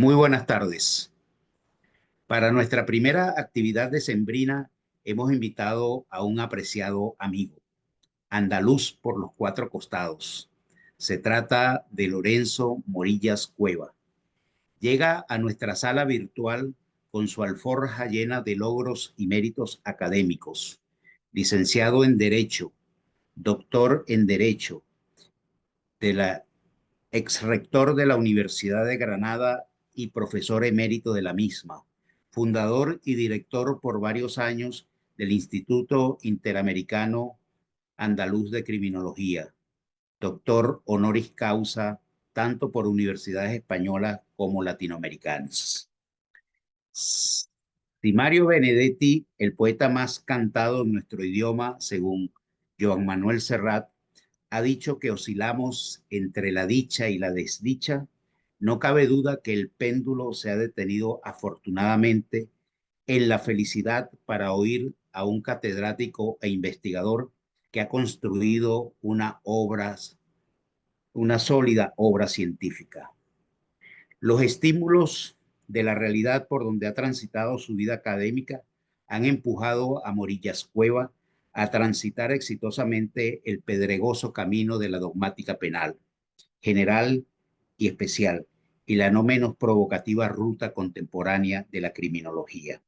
Muy buenas tardes. Para nuestra primera actividad decembrina hemos invitado a un apreciado amigo, andaluz por los cuatro costados. Se trata de Lorenzo Morillas Cueva. Llega a nuestra sala virtual con su alforja llena de logros y méritos académicos. Licenciado en Derecho, doctor en Derecho, de la ex rector de la Universidad de Granada y profesor emérito de la misma, fundador y director por varios años del Instituto Interamericano Andaluz de Criminología, doctor honoris causa tanto por universidades españolas como latinoamericanas. Mario Benedetti, el poeta más cantado en nuestro idioma, según Joan Manuel Serrat, ha dicho que oscilamos entre la dicha y la desdicha. No cabe duda que el péndulo se ha detenido afortunadamente en la felicidad para oír a un catedrático e investigador que ha construido una sólida obra científica. Los estímulos de la realidad por donde ha transitado su vida académica han empujado a Morillas Cueva a transitar exitosamente el pedregoso camino de la dogmática penal, general y especial, y la no menos provocativa ruta contemporánea de la criminología.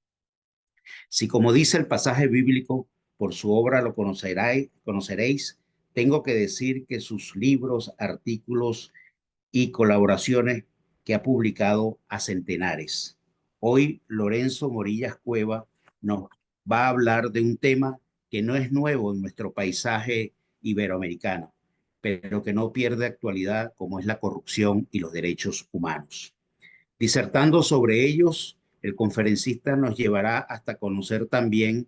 Si, como dice el pasaje bíblico, por su obra lo conoceréis, tengo que decir que sus libros, artículos y colaboraciones que ha publicado a centenares. Hoy Lorenzo Morillas Cueva nos va a hablar de un tema que no es nuevo en nuestro paisaje iberoamericano, pero que no pierde actualidad, como es la corrupción y los derechos humanos. Disertando sobre ellos, el conferencista nos llevará hasta conocer también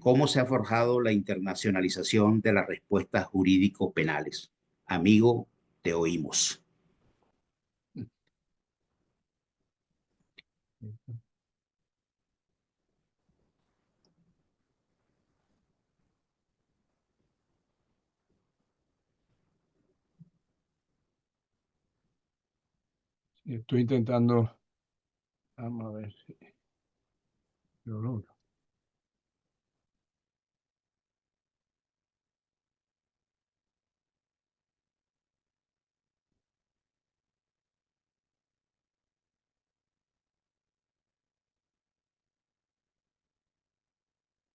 cómo se ha forjado la internacionalización de las respuestas jurídico-penales. Amigo, te oímos. Estoy intentando, vamos a ver si lo logro.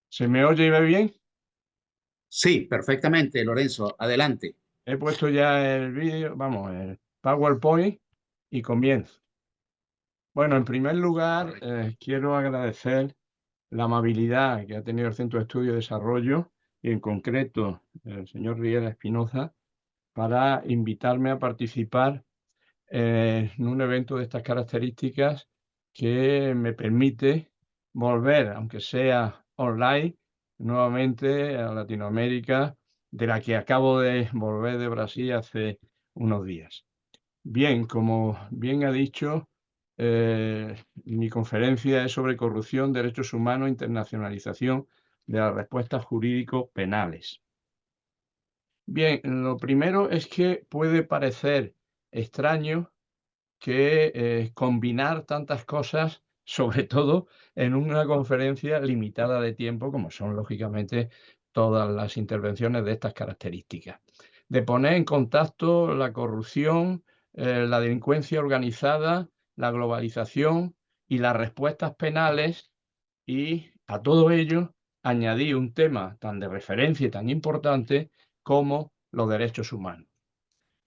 ¿Se me oye y ve bien? Sí, perfectamente, Lorenzo. Adelante. He puesto ya el vídeo, vamos, el PowerPoint y comienzo. Bueno, en primer lugar, quiero agradecer la amabilidad que ha tenido el Centro de Estudio y Desarrollo, y en concreto el señor Riera Espinoza, para invitarme a participar en un evento de estas características que me permite volver, aunque sea online, nuevamente a Latinoamérica, de la que acabo de volver de Brasil hace unos días. Bien, como bien ha dicho, mi conferencia es sobre corrupción, derechos humanos, internacionalización de las respuestas jurídico-penales. Bien, lo primero es que puede parecer extraño que combinar tantas cosas, sobre todo en una conferencia limitada de tiempo, como son lógicamente todas las intervenciones de estas características. De poner en contacto la corrupción, la delincuencia organizada, la globalización y las respuestas penales, y a todo ello añadir un tema tan de referencia y tan importante como los derechos humanos.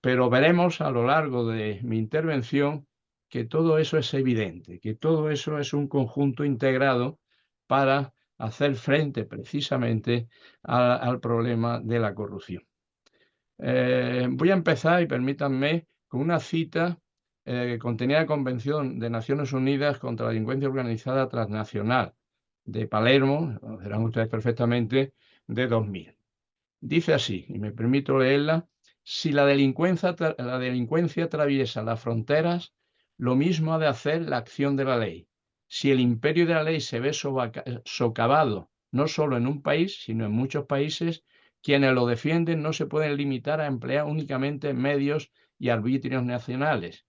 Pero veremos a lo largo de mi intervención que todo eso es evidente, que todo eso es un conjunto integrado para hacer frente precisamente al problema de la corrupción. Voy a empezar, y permítanme, con una cita contenida en la Convención de Naciones Unidas contra la Delincuencia Organizada Transnacional de Palermo, lo verán ustedes perfectamente, de 2000. Dice así, y me permito leerla: si la delincuencia atraviesa las fronteras, lo mismo ha de hacer la acción de la ley. Si el imperio de la ley se ve socavado no solo en un país, sino en muchos países, quienes lo defienden no se pueden limitar a emplear únicamente medios y arbitrios nacionales.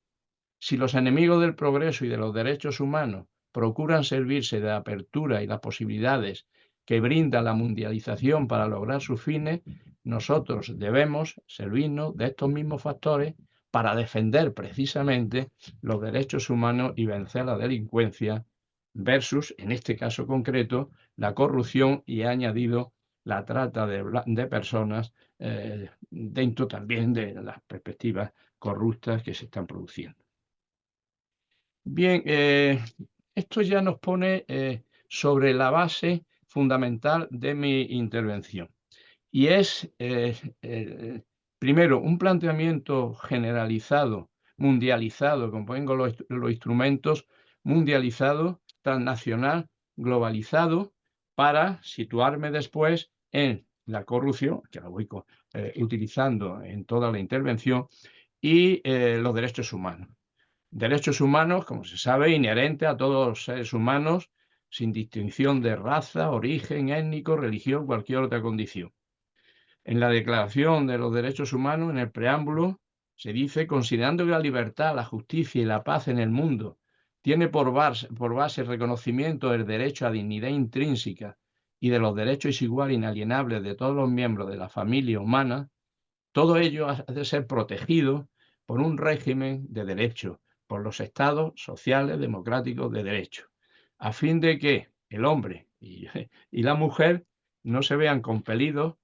Si los enemigos del progreso y de los derechos humanos procuran servirse de la apertura y las posibilidades que brinda la mundialización para lograr sus fines, nosotros debemos servirnos de estos mismos factores para defender precisamente los derechos humanos y vencer la delincuencia versus, en este caso concreto, la corrupción, y he añadido la trata de personas dentro también de las perspectivas corruptas que se están produciendo. Bien, esto ya nos pone sobre la base fundamental de mi intervención, y es, primero, un planteamiento generalizado, mundializado, como pongo los instrumentos, mundializado, transnacional, globalizado, para situarme después en la corrupción, que la voy utilizando en toda la intervención, y los derechos humanos. Derechos humanos, como se sabe, inherente a todos los seres humanos, sin distinción de raza, origen étnico, religión, cualquier otra condición. En la Declaración de los Derechos Humanos, en el preámbulo, se dice: considerando que la libertad, la justicia y la paz en el mundo tiene por base el reconocimiento del derecho a dignidad intrínseca y de los derechos iguales e inalienables de todos los miembros de la familia humana, todo ello ha de ser protegido por un régimen de derecho, por los estados sociales democráticos de derecho, a fin de que el hombre y la mujer no se vean compelidos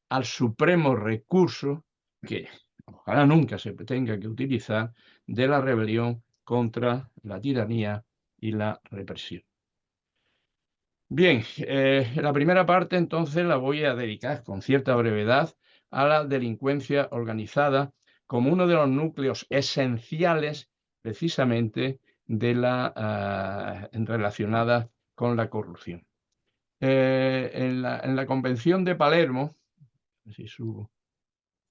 al supremo recurso, que ojalá nunca se tenga que utilizar, de la rebelión contra la tiranía y la represión. Bien, la primera parte entonces la voy a dedicar con cierta brevedad a la delincuencia organizada como uno de los núcleos esenciales precisamente de relacionada con la corrupción. En la Convención de Palermo, si subo,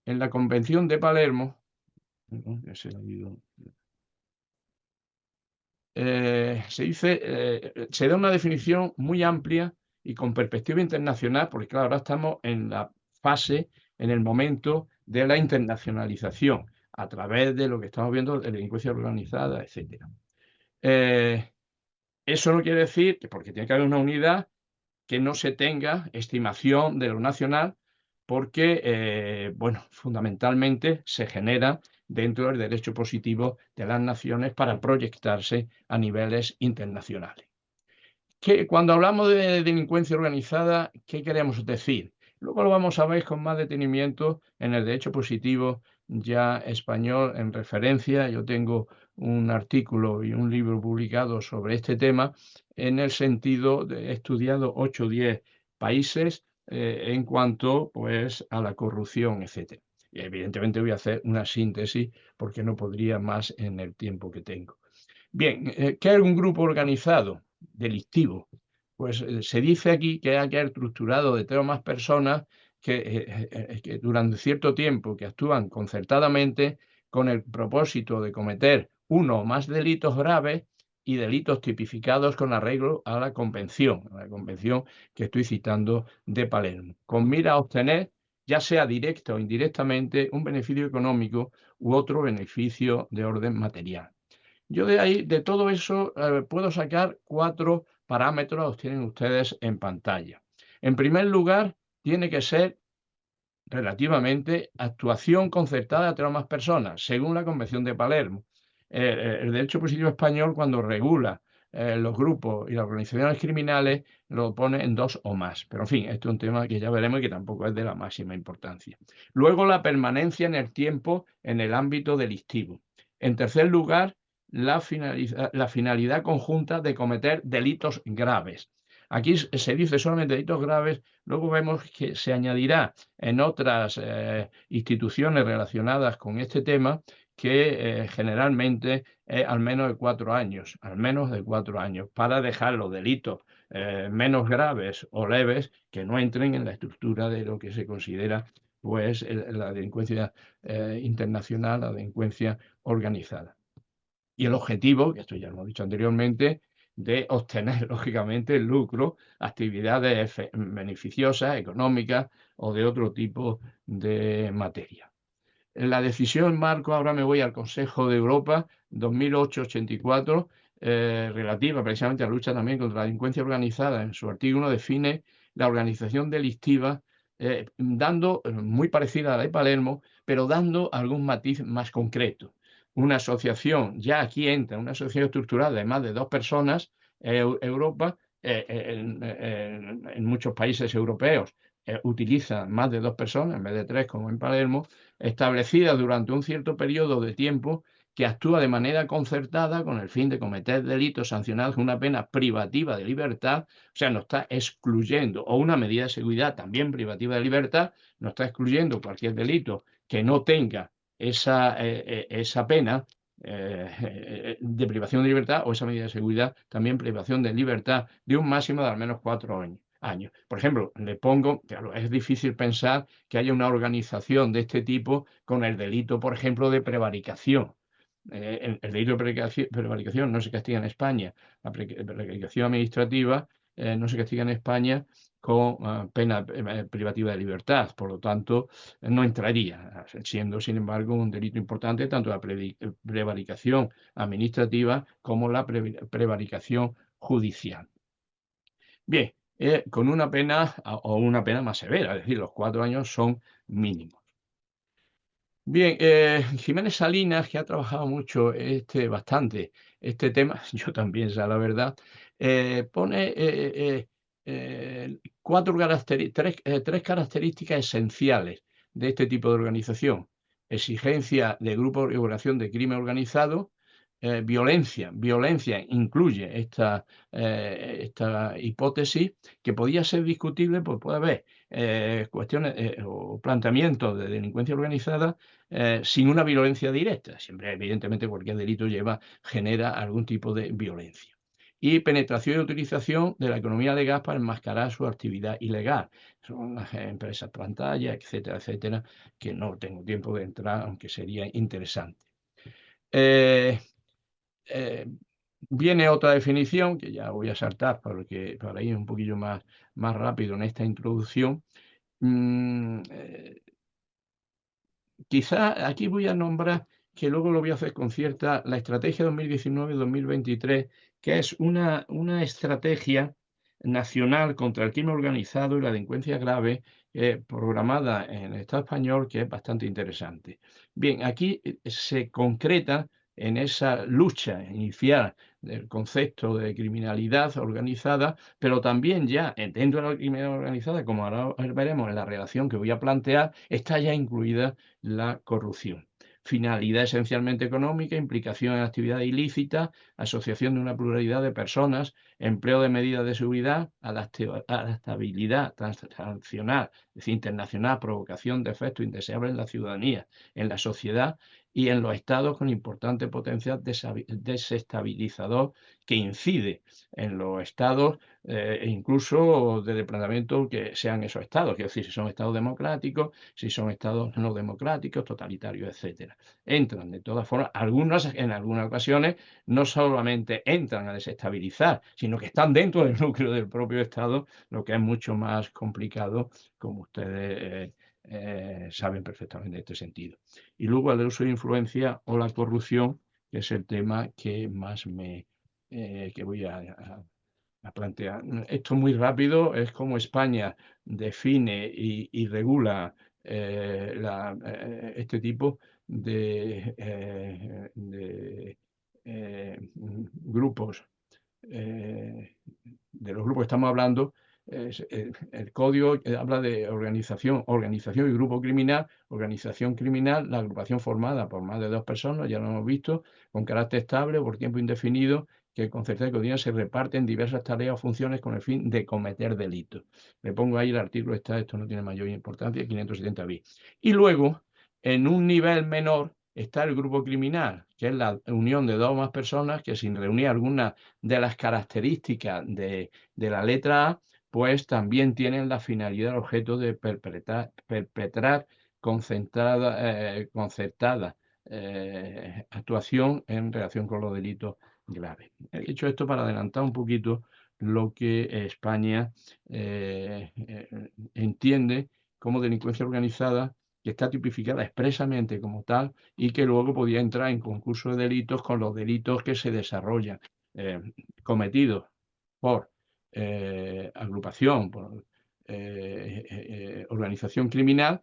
en la Convención de Palermo, se da una definición muy amplia y con perspectiva internacional, porque claro, ahora estamos en la fase, en el momento de la internacionalización, a través de lo que estamos viendo de delincuencia organizada, etcétera. Eso no quiere decir que, porque tiene que haber una unidad, que no se tenga estimación de lo nacional, porque, bueno, fundamentalmente se genera dentro del derecho positivo de las naciones para proyectarse a niveles internacionales. Cuando hablamos de delincuencia organizada, ¿qué queremos decir? Luego lo vamos a ver con más detenimiento en el derecho positivo ya español en referencia. Yo tengo un artículo y un libro publicado sobre este tema, en el sentido de he estudiado 8 o 10 países en cuanto, pues, a la corrupción, etc. Y evidentemente voy a hacer una síntesis porque no podría más en el tiempo que tengo. Bien, ¿qué es un grupo organizado delictivo? Pues se dice aquí que hay que haber estructurado de 3 o más personas que durante cierto tiempo que actúan concertadamente con el propósito de cometer uno o más delitos graves y delitos tipificados con arreglo a la convención que estoy citando de Palermo, con mira a obtener, ya sea directa o indirectamente, un beneficio económico u otro beneficio de orden material. Yo de ahí, de todo eso, puedo sacar 4 parámetros, los tienen ustedes en pantalla. En primer lugar, tiene que ser relativamente actuación concertada entre más personas, según la Convención de Palermo. El derecho positivo español, cuando regula los grupos y las organizaciones criminales, lo pone en 2 o más. Pero en fin, esto es un tema que ya veremos y que tampoco es de la máxima importancia. Luego, la permanencia en el tiempo en el ámbito delictivo. En tercer lugar, la finalidad conjunta de cometer delitos graves. Aquí se dice solamente delitos graves, luego vemos que se añadirá en otras instituciones relacionadas con este tema que generalmente es al menos de 4 años, para dejar los delitos menos graves o leves que no entren en la estructura de lo que se considera, pues, la delincuencia internacional, la delincuencia organizada. Y el objetivo, que esto ya lo hemos dicho anteriormente, de obtener, lógicamente, el lucro, actividades beneficiosas, económicas o de otro tipo de materia. La decisión marco, ahora me voy al Consejo de Europa 2008-84, relativa precisamente a la lucha también contra la delincuencia organizada. En su artículo 1 define la organización delictiva, dando, muy parecida a la de Palermo, pero dando algún matiz más concreto. Una asociación, ya aquí entra, una asociación estructurada de más de 2 personas, Europa, en muchos países europeos, utiliza más de 2 personas en vez de 3, como en Palermo, establecida durante un cierto periodo de tiempo, que actúa de manera concertada con el fin de cometer delitos sancionados con una pena privativa de libertad, o sea, no está excluyendo, o una medida de seguridad también privativa de libertad, no está excluyendo cualquier delito que no tenga esa pena de privación de libertad, o esa medida de seguridad también privación de libertad de un máximo de al menos 4 años. Por ejemplo, le pongo, claro, es difícil pensar que haya una organización de este tipo con el delito, por ejemplo, de prevaricación. El delito de prevaricación no se castiga en España, la prevaricación administrativa no se castiga en España con pena privativa de libertad, por lo tanto, no entraría, siendo, sin embargo, un delito importante tanto la prevaricación administrativa como la prevaricación judicial. Bien, con una pena o una pena más severa, es decir, los 4 años son mínimos. Bien, Jiménez Salinas, que ha trabajado mucho bastante este tema, yo también, sea la verdad, pone tres características esenciales de este tipo de organización. Exigencia de grupos y organización de crimen organizado, violencia incluye esta hipótesis, que podía ser discutible, pues puede haber cuestiones o planteamientos de delincuencia organizada sin una violencia directa. Siempre, evidentemente, cualquier delito genera algún tipo de violencia. Y penetración y utilización de la economía legal para enmascarar su actividad ilegal. Son las empresas pantalla, etcétera, etcétera, que no tengo tiempo de entrar, aunque sería interesante. Eh, eh, Viene otra definición, que ya voy a saltar para ir un poquillo más rápido en esta introducción. Quizá aquí voy a nombrar, que luego lo voy a hacer con cierta, la estrategia 2019-2023, que es una estrategia nacional contra el crimen organizado y la delincuencia grave, programada en el Estado español, que es bastante interesante. Bien, aquí se concreta en esa lucha inicial del concepto de criminalidad organizada, pero también ya dentro de la criminalidad organizada, como ahora veremos en la relación que voy a plantear, está ya incluida la corrupción. Finalidad esencialmente económica, implicación en actividades ilícitas, asociación de una pluralidad de personas, empleo de medidas de seguridad, adaptabilidad transnacional, es decir, internacional, provocación de efectos indeseables en la ciudadanía, en la sociedad y en los estados, con importante potencial desestabilizador que incide en los estados, e incluso de desplazamiento que sean esos estados, es decir, si son estados democráticos, si son estados no democráticos, totalitarios, etcétera. Entran de todas formas, en algunas ocasiones, no solamente entran a desestabilizar, sino que están dentro del núcleo del propio estado, lo que es mucho más complicado, como ustedes saben perfectamente en este sentido. Y luego el uso de influencia o la corrupción, que es el tema que más que voy a plantear. Esto muy rápido es como España define y regula este tipo de grupos. De los grupos que estamos hablando, el código habla de organización y grupo criminal. Organización criminal, la agrupación formada por más de 2 personas, ya lo hemos visto, con carácter estable por tiempo indefinido, que con certeza y coordinación se reparten diversas tareas o funciones con el fin de cometer delitos. Le pongo ahí el artículo, esto no tiene mayor importancia, 570 bis. Y luego, en un nivel menor, está el grupo criminal, que es la unión de 2 o más personas que, sin reunir alguna de las características de la letra A, pues también tienen la finalidad, objeto de perpetrar concertada actuación en relación con los delitos graves. He dicho esto para adelantar un poquito lo que España entiende como delincuencia organizada que está tipificada expresamente como tal y que luego podía entrar en concurso de delitos con los delitos que se desarrollan cometidos por agrupación, por organización criminal,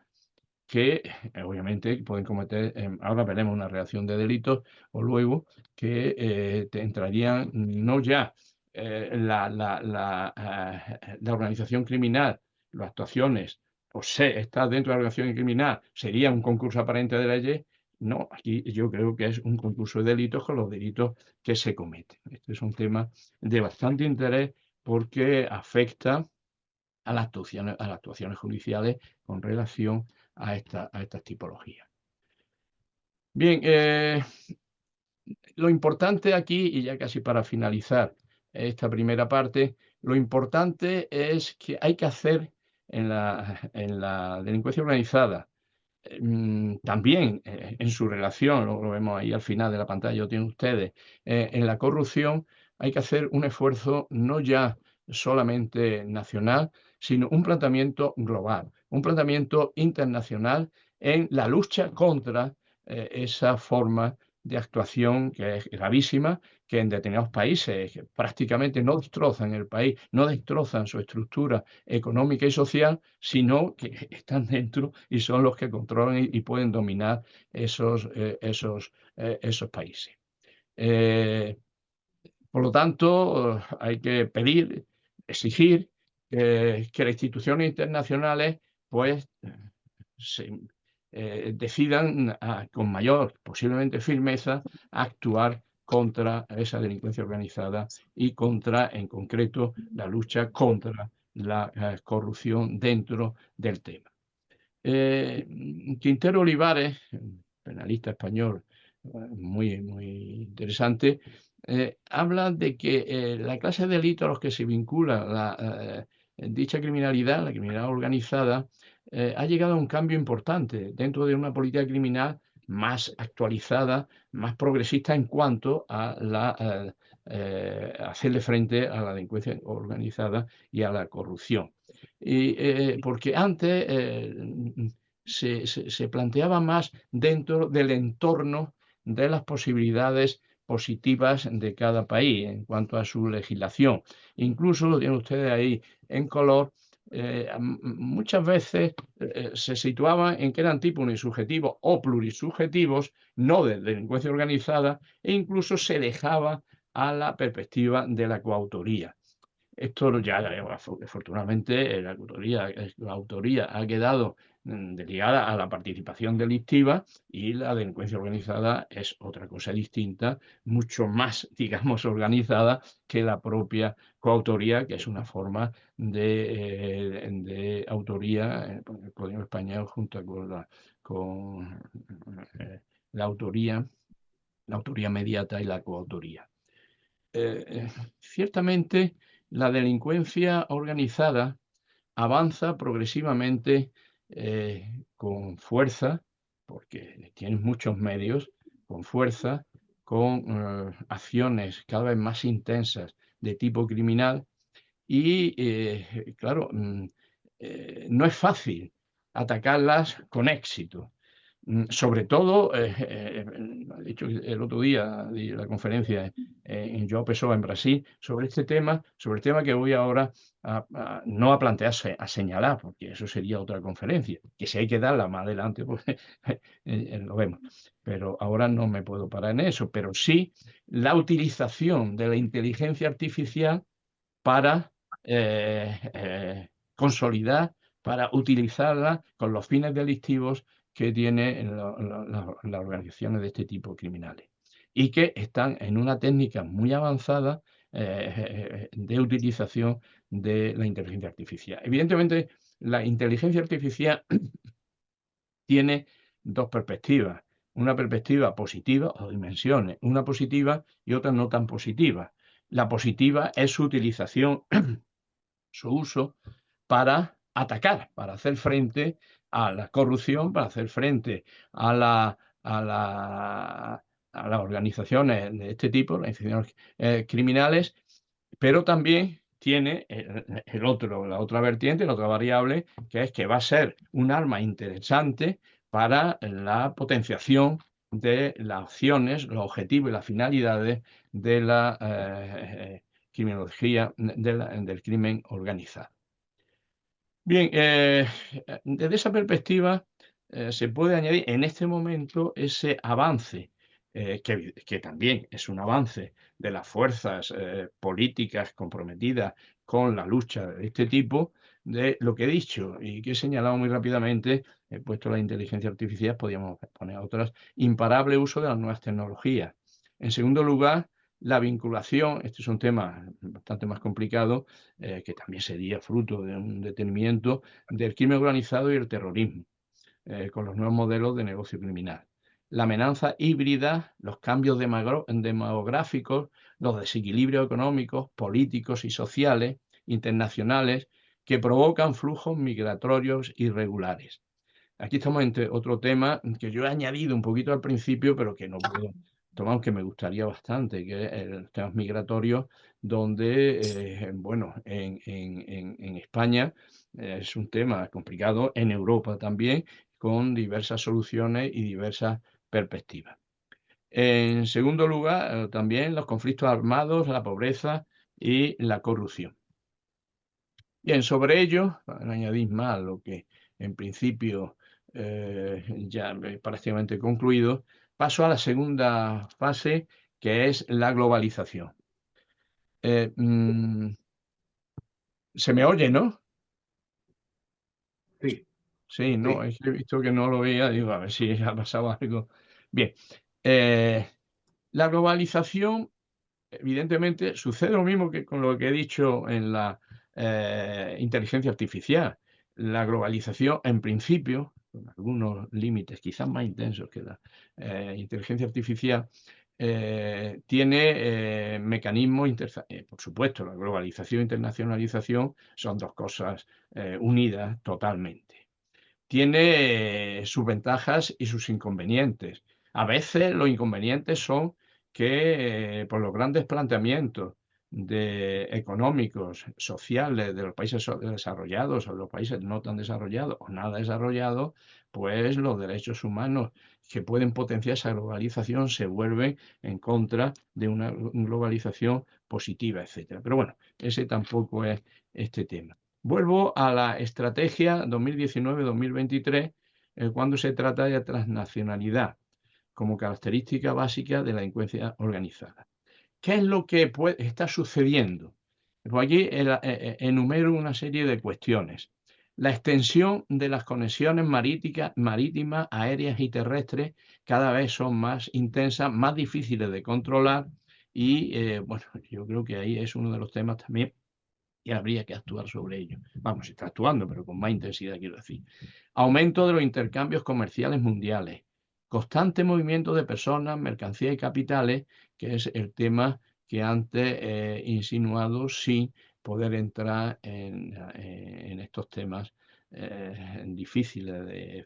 que obviamente pueden cometer, ahora veremos una reacción de delitos o luego que te entrarían no ya la organización criminal, las actuaciones, o se está dentro de la organización criminal, sería un concurso aparente de leyes. No, aquí yo creo que es un concurso de delitos con los delitos que se cometen. Este es un tema de bastante interés porque afecta a las actuaciones judiciales con relación a estas tipologías. Bien, lo importante aquí, y ya casi para finalizar esta primera parte, lo importante es que hay que hacer en la delincuencia organizada, también en su relación, lo vemos ahí al final de la pantalla, lo tienen ustedes, en la corrupción hay que hacer un esfuerzo no ya solamente nacional, sino un planteamiento global, un planteamiento internacional en la lucha contra esa forma de actuación que es gravísima, que en determinados países que prácticamente no destrozan el país, no destrozan su estructura económica y social, sino que están dentro y son los que controlan y pueden dominar esos países. Por lo tanto, hay que pedir, exigir que las instituciones internacionales pues decidan con mayor, posiblemente firmeza, actuar contra esa delincuencia organizada y contra, en concreto, la lucha contra la corrupción dentro del tema. Quintero Olivares, penalista español muy, muy interesante, habla de que la clase de delitos a los que se vincula dicha criminalidad, la criminalidad organizada, ha llegado a un cambio importante dentro de una política criminal más actualizada, más progresista en cuanto a hacerle frente a la delincuencia organizada y a la corrupción. Porque antes se planteaba más dentro del entorno de las posibilidades positivas de cada país en cuanto a su legislación. Incluso, lo tienen ustedes ahí en color, muchas veces se situaban en que eran tipo unisubjetivos o plurisubjetivos, no de delincuencia organizada, e incluso se dejaba a la perspectiva de la coautoría. Esto ya, afortunadamente, la autoría ha quedado ligada a la participación delictiva y la delincuencia organizada es otra cosa distinta, mucho más, digamos, organizada que la propia coautoría, que es una forma de autoría en el Código Español junto con la autoría mediata y la coautoría. Ciertamente la delincuencia organizada avanza progresivamente con fuerza, porque tiene muchos medios, con fuerza, con acciones cada vez más intensas de tipo criminal y, claro, no es fácil atacarlas con éxito. Sobre todo, he dicho el otro día di la conferencia en João Pessoa, en Brasil, sobre el tema que voy ahora no a plantearse, a señalar, porque eso sería otra conferencia, que si hay que darla más adelante, pues lo vemos. Pero ahora no me puedo parar en eso, pero sí la utilización de la inteligencia artificial para consolidar, para utilizarla con los fines delictivos que tienen las organizaciones de este tipo criminales y que están en una técnica muy avanzada de utilización de la inteligencia artificial. Evidentemente, la inteligencia artificial tiene dos perspectivas, una perspectiva positiva o dimensiones, una positiva y otra no tan positiva. La positiva es su utilización, su uso para atacar, para hacer frente a la corrupción, para hacer frente a las organizaciones de este tipo, las organizaciones criminales, pero también tiene la otra vertiente, la otra variable, que es que va a ser un arma interesante para la potenciación de las acciones, los objetivos y las finalidades de la criminología del crimen organizado. Bien, desde esa perspectiva se puede añadir en este momento ese avance, que también es un avance de las fuerzas políticas comprometidas con la lucha de este tipo, de lo que he dicho y que he señalado muy rápidamente, he puesto la inteligencia artificial, podríamos poner otras, imparable uso de las nuevas tecnologías. En segundo lugar, la vinculación, este es un tema bastante más complicado, que también sería fruto de un detenimiento del crimen organizado y el terrorismo, con los nuevos modelos de negocio criminal. La amenaza híbrida, los cambios demográficos, los desequilibrios económicos, políticos y sociales internacionales que provocan flujos migratorios irregulares. Aquí estamos entre otro tema que yo he añadido un poquito al principio, pero que no puedo tomar, aunque me gustaría bastante, que es los temas migratorios, donde, bueno, en España es un tema complicado, en Europa también, con diversas soluciones y diversas perspectivas. En segundo lugar, también los conflictos armados, la pobreza y la corrupción. Bien, sobre ello, para no añadir más lo que en principio ya prácticamente concluido, paso a la segunda fase, que es la globalización. Eh, mm, Se me oye, ¿no? Sí, Sí, no, sí, es que he visto que no lo veía, digo, a ver si ha pasado algo. Bien, eh, la globalización evidentemente, sucede lo mismo que con lo que he dicho en la inteligencia artificial. La globalización, en principio, con algunos límites quizás más intensos que la inteligencia artificial, tiene mecanismos, por supuesto, la globalización e internacionalización son dos cosas unidas totalmente. Tiene sus ventajas y sus inconvenientes. A veces los inconvenientes son que por los grandes planteamientos económicos, sociales de los países desarrollados o los países no tan desarrollados o nada desarrollados, pues los derechos humanos que pueden potenciar esa globalización se vuelven en contra de una globalización positiva, etcétera. Pero bueno, ese tampoco es este tema. Vuelvo a la estrategia 2019-2023 cuando se trata de transnacionalidad como característica básica de la delincuencia organizada. ¿Qué es lo que está sucediendo? Pues aquí enumero una serie de cuestiones. La extensión de las conexiones marítimas, aéreas y terrestres cada vez son más intensas, más difíciles de controlar y, bueno, yo creo que ahí es uno de los temas también y habría que actuar sobre ello. Vamos, se está actuando, pero con más intensidad, quiero decir. Aumento de los intercambios comerciales mundiales, constante movimiento de personas, mercancías y capitales, que es el tema que antes he insinuado sin poder entrar en estos temas difíciles de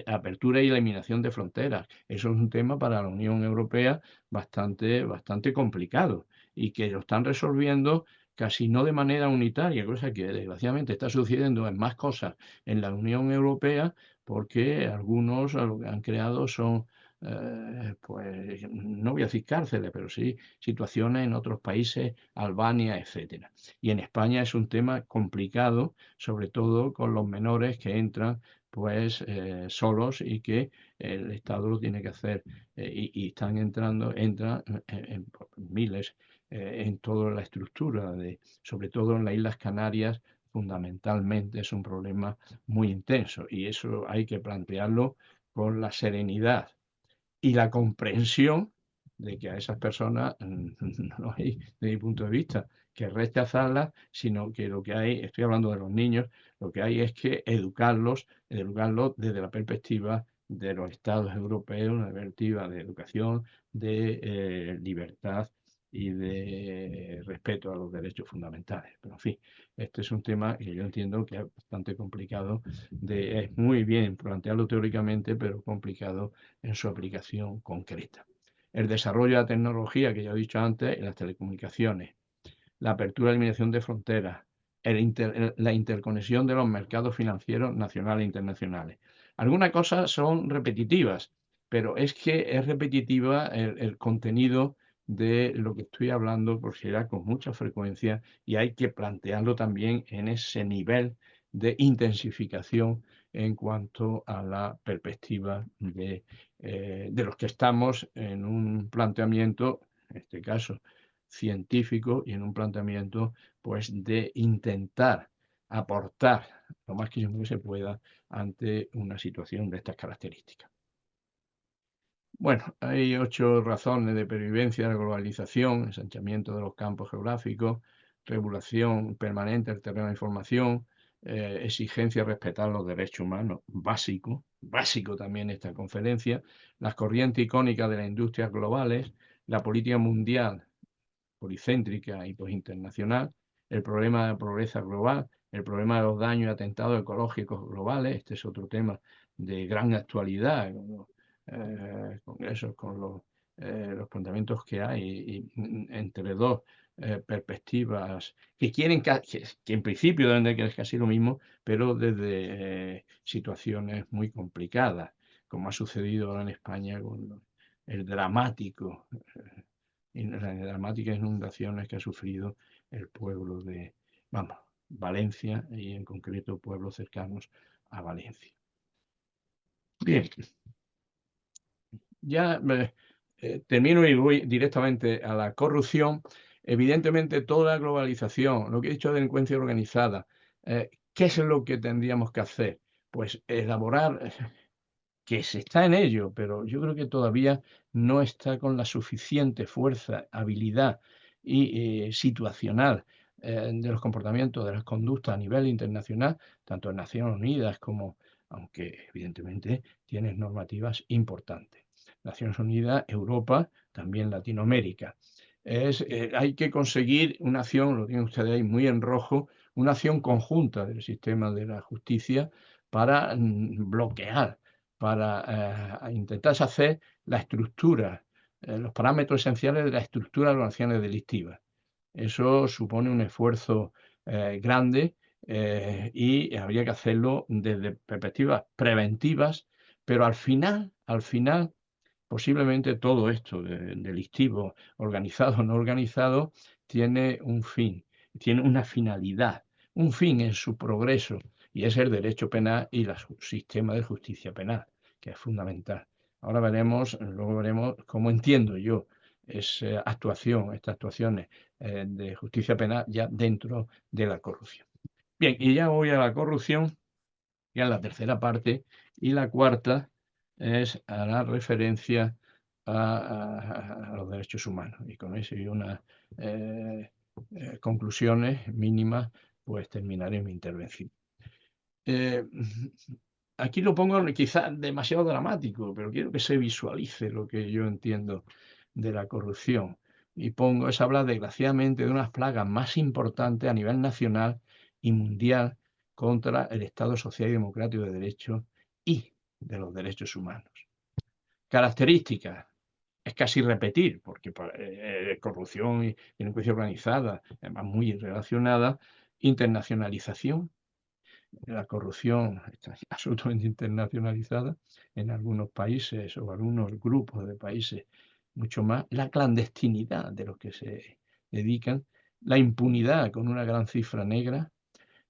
apertura y eliminación de fronteras. Eso es un tema para la Unión Europea bastante complicado y que lo están resolviendo casi no de manera unitaria, cosa que desgraciadamente está sucediendo en más cosas en la Unión Europea, porque algunos lo que han creado son, pues, no voy a decir cárceles, pero sí situaciones en otros países, Albania, etcétera. Y en España es un tema complicado, sobre todo con los menores que entran pues solos y que el Estado lo tiene que hacer y están entran por miles en toda la estructura, sobre todo en las Islas Canarias, fundamentalmente es un problema muy intenso y eso hay que plantearlo con la serenidad y la comprensión de que a esas personas no hay, desde mi punto de vista, que rechazarlas, sino que lo que hay, estoy hablando de los niños, lo que hay es que educarlos desde la perspectiva de los estados europeos, una perspectiva de educación, de libertad y de respeto a los derechos fundamentales. Pero en fin, este es un tema que yo entiendo que es bastante complicado, es muy bien plantearlo teóricamente, pero complicado en su aplicación concreta. El desarrollo de la tecnología, que ya he dicho antes, y las telecomunicaciones, la apertura y eliminación de fronteras, la interconexión de los mercados financieros nacionales e internacionales, Algunas cosas son repetitivas, pero es que es repetitiva el contenido de lo que estoy hablando, porque será con mucha frecuencia y hay que plantearlo también en ese nivel de intensificación en cuanto a la perspectiva de los que estamos en un planteamiento, en este caso científico, y en un planteamiento pues de intentar aportar lo máximo que se pueda ante una situación de estas características. Bueno, hay 8 razones de pervivencia de la globalización: ensanchamiento de los campos geográficos, regulación permanente del terreno de información, exigencia de respetar los derechos humanos, básico, básico también esta conferencia, las corrientes icónicas de las industrias globales, la política mundial policéntrica y pues internacional, el problema de la pobreza global, el problema de los daños y atentados ecológicos globales. Este es otro tema de gran actualidad, con los congresos, con los planteamientos que hay entre dos perspectivas que quieren que en principio deben de querer casi lo mismo, pero desde situaciones muy complicadas, como ha sucedido ahora en España con el dramático las dramáticas inundaciones que ha sufrido el pueblo de, vamos, Valencia, y en concreto pueblos cercanos a Valencia. Bien, ya termino y voy directamente a la corrupción. Evidentemente, toda la globalización, lo que he dicho de delincuencia organizada, ¿qué es lo que tendríamos que hacer? Pues elaborar que se está en ello, pero yo creo que todavía no está con la suficiente fuerza, habilidad y situacional de los comportamientos, de las conductas a nivel internacional, tanto en Naciones Unidas como, aunque evidentemente tienen normativas importantes. Naciones Unidas, Europa, también Latinoamérica. Hay que conseguir una acción, lo tienen ustedes ahí muy en rojo, una acción conjunta del sistema de la justicia para bloquear, para intentar hacer la estructura, los parámetros esenciales de la estructura de las acciones delictivas. Eso supone un esfuerzo grande y habría que hacerlo desde perspectivas preventivas, pero al final, posiblemente todo esto delictivo, organizado o no organizado, tiene un fin, tiene una finalidad, un fin en su progreso, y es el derecho penal y el sistema de justicia penal, que es fundamental. Ahora veremos, luego veremos cómo entiendo yo esa actuación, estas actuaciones de justicia penal ya dentro de la corrupción. Bien, y ya voy a la corrupción, ya en la tercera parte, y la cuarta es a la referencia a los derechos humanos. Y con eso y unas conclusiones mínimas, pues terminaré mi intervención. Eh, Aquí lo pongo quizás demasiado dramático, pero quiero que se visualice lo que yo entiendo de la corrupción. Y es hablar desgraciadamente de unas plagas más importantes a nivel nacional y mundial contra el Estado social y democrático de derecho y de los derechos humanos. Características, es casi repetir, porque corrupción y delincuencia organizada, además muy relacionada, internacionalización. La corrupción está absolutamente internacionalizada en algunos países o algunos grupos de países mucho más. La clandestinidad de los que se dedican, la impunidad con una gran cifra negra,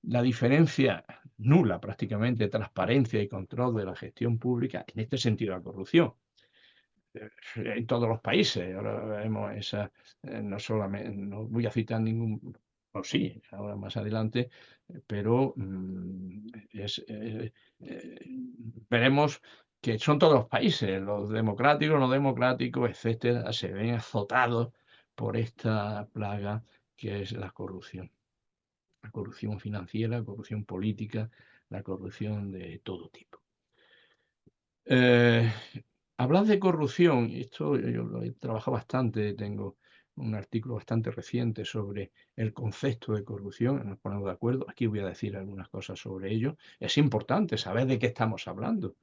la diferencia nula prácticamente de transparencia y control de la gestión pública, en este sentido la corrupción en todos los países. Ahora vemos esa, no solamente, no voy a citar ningún, o sí, ahora más adelante, pero veremos que son todos los países, los democráticos, no democráticos, etcétera, se ven azotados por esta plaga que es la corrupción. La corrupción financiera, la corrupción política, la corrupción de todo tipo. Eh, Hablar de corrupción, y esto yo lo he trabajado bastante, tengo un artículo bastante reciente sobre el concepto de corrupción, nos ponemos de acuerdo, aquí voy a decir algunas cosas sobre ello. Es importante saber de qué estamos hablando,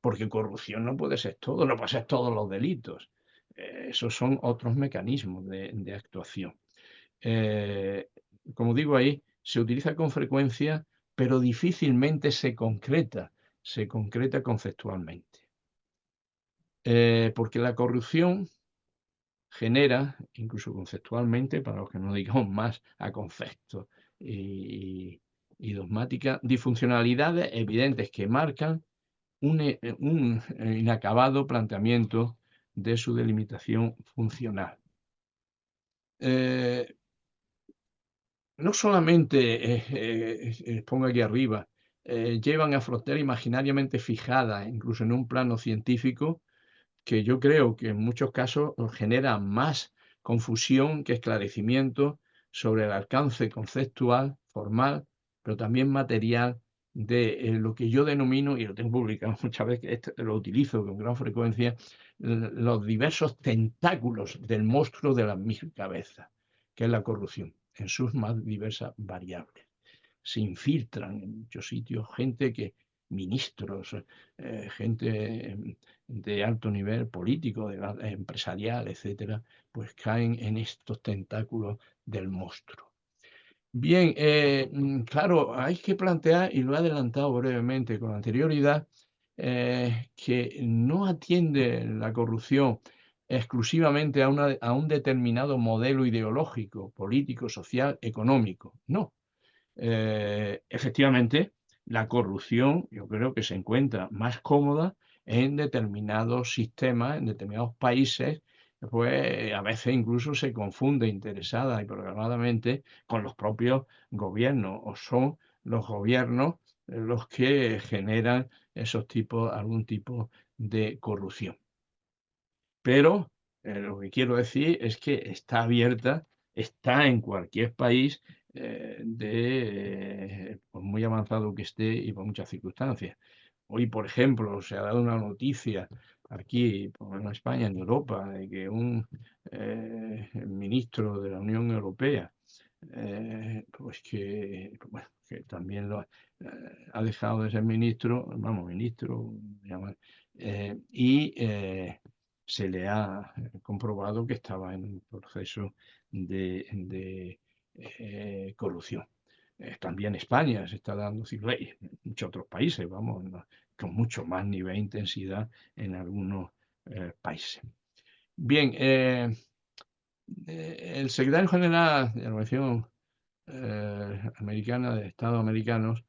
porque corrupción no puede ser todo, no puede ser todos los delitos. Esos son otros mecanismos de actuación. Eh, Como digo ahí, se utiliza con frecuencia, pero difícilmente se concreta, se concreta conceptualmente. Porque la corrupción genera, incluso conceptualmente, para los que no digamos más a conceptos y dogmática, disfuncionalidades evidentes que marcan un inacabado planteamiento de su delimitación funcional. No solamente, pongo aquí arriba, llevan a fronteras imaginariamente fijadas, incluso en un plano científico, que yo creo que en muchos casos nos genera más confusión que esclarecimiento sobre el alcance conceptual, formal, pero también material de lo que yo denomino, y lo tengo publicado muchas veces, lo utilizo con gran frecuencia, los diversos tentáculos del monstruo de la misma cabeza, que es la corrupción, en sus más diversas variables. Se infiltran en muchos sitios gente que, ministros, gente de alto nivel político, empresarial, etcétera, pues caen en estos tentáculos del monstruo. Bien, claro, hay que plantear, y lo he adelantado brevemente con anterioridad, que no atiende la corrupción exclusivamente a un determinado modelo ideológico, político, social, económico. No, efectivamente, la corrupción yo creo que se encuentra más cómoda en determinados sistemas, en determinados países, pues a veces incluso se confunde interesada y programadamente con los propios gobiernos, o son los gobiernos los que generan algún tipo de corrupción. Pero lo que quiero decir es que está abierta, está en cualquier país, por muy avanzado que esté y por muchas circunstancias. Hoy, por ejemplo, se ha dado una noticia aquí, por lo menos en España, en Europa, de que un ministro de la Unión Europea, pues bueno, que también ha dejado de ser ministro, vamos, ministro, se le ha comprobado que estaba en un proceso de corrupción. También España se está dando, y muchos otros países, vamos, con mucho más nivel e intensidad en algunos países. Bien, el secretario general de la Organización Americana de Estados Americanos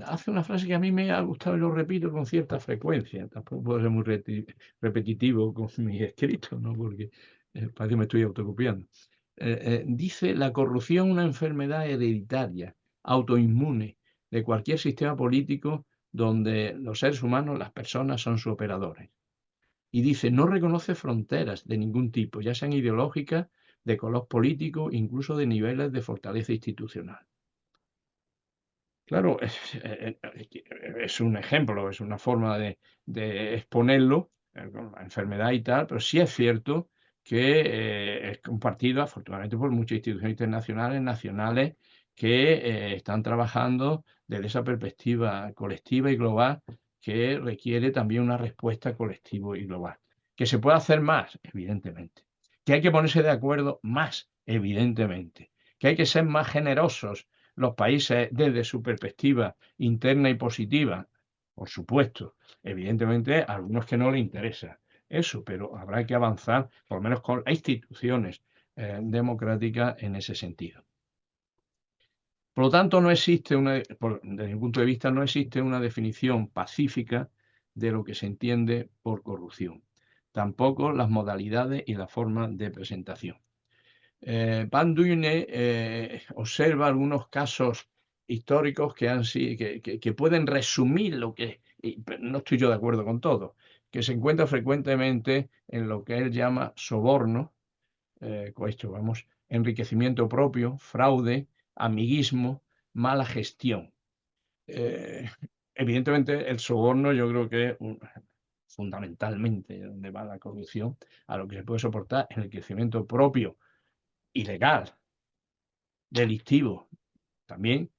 hace una frase que a mí me ha gustado y lo repito con cierta frecuencia. Tampoco puedo ser muy repetitivo con mis escritos, ¿no? Porque parece que me estoy autocopiando. Dice: la corrupción es una enfermedad hereditaria, autoinmune, de cualquier sistema político donde los seres humanos, las personas, son sus operadores. Y dice: no reconoce fronteras de ningún tipo, ya sean ideológicas, de color político, incluso de niveles de fortaleza institucional. Claro, es un ejemplo, es una forma de exponerlo, con la enfermedad y tal, pero sí es cierto que es compartido, afortunadamente, por muchas instituciones internacionales, nacionales, que están trabajando desde esa perspectiva colectiva y global, que requiere también una respuesta colectiva y global. Que se puede hacer más, evidentemente. Que hay que ponerse de acuerdo más, evidentemente. Que hay que ser más generosos los países desde su perspectiva interna y positiva, por supuesto. Evidentemente, a algunos que no les interesa eso, pero habrá que avanzar, por lo menos con instituciones democráticas en ese sentido. Por lo tanto, no existe desde mi punto de vista, no existe una definición pacífica de lo que se entiende por corrupción. Tampoco las modalidades y la forma de presentación. Van Duyne observa algunos casos históricos que pueden resumir lo que, pero no estoy yo de acuerdo con todo, que se encuentra frecuentemente en lo que él llama soborno, con esto vamos, enriquecimiento propio, fraude, amiguismo, mala gestión. Eh, Evidentemente, el soborno yo creo que es fundamentalmente donde va la corrupción, a lo que se puede soportar enriquecimiento propio ilegal, delictivo, también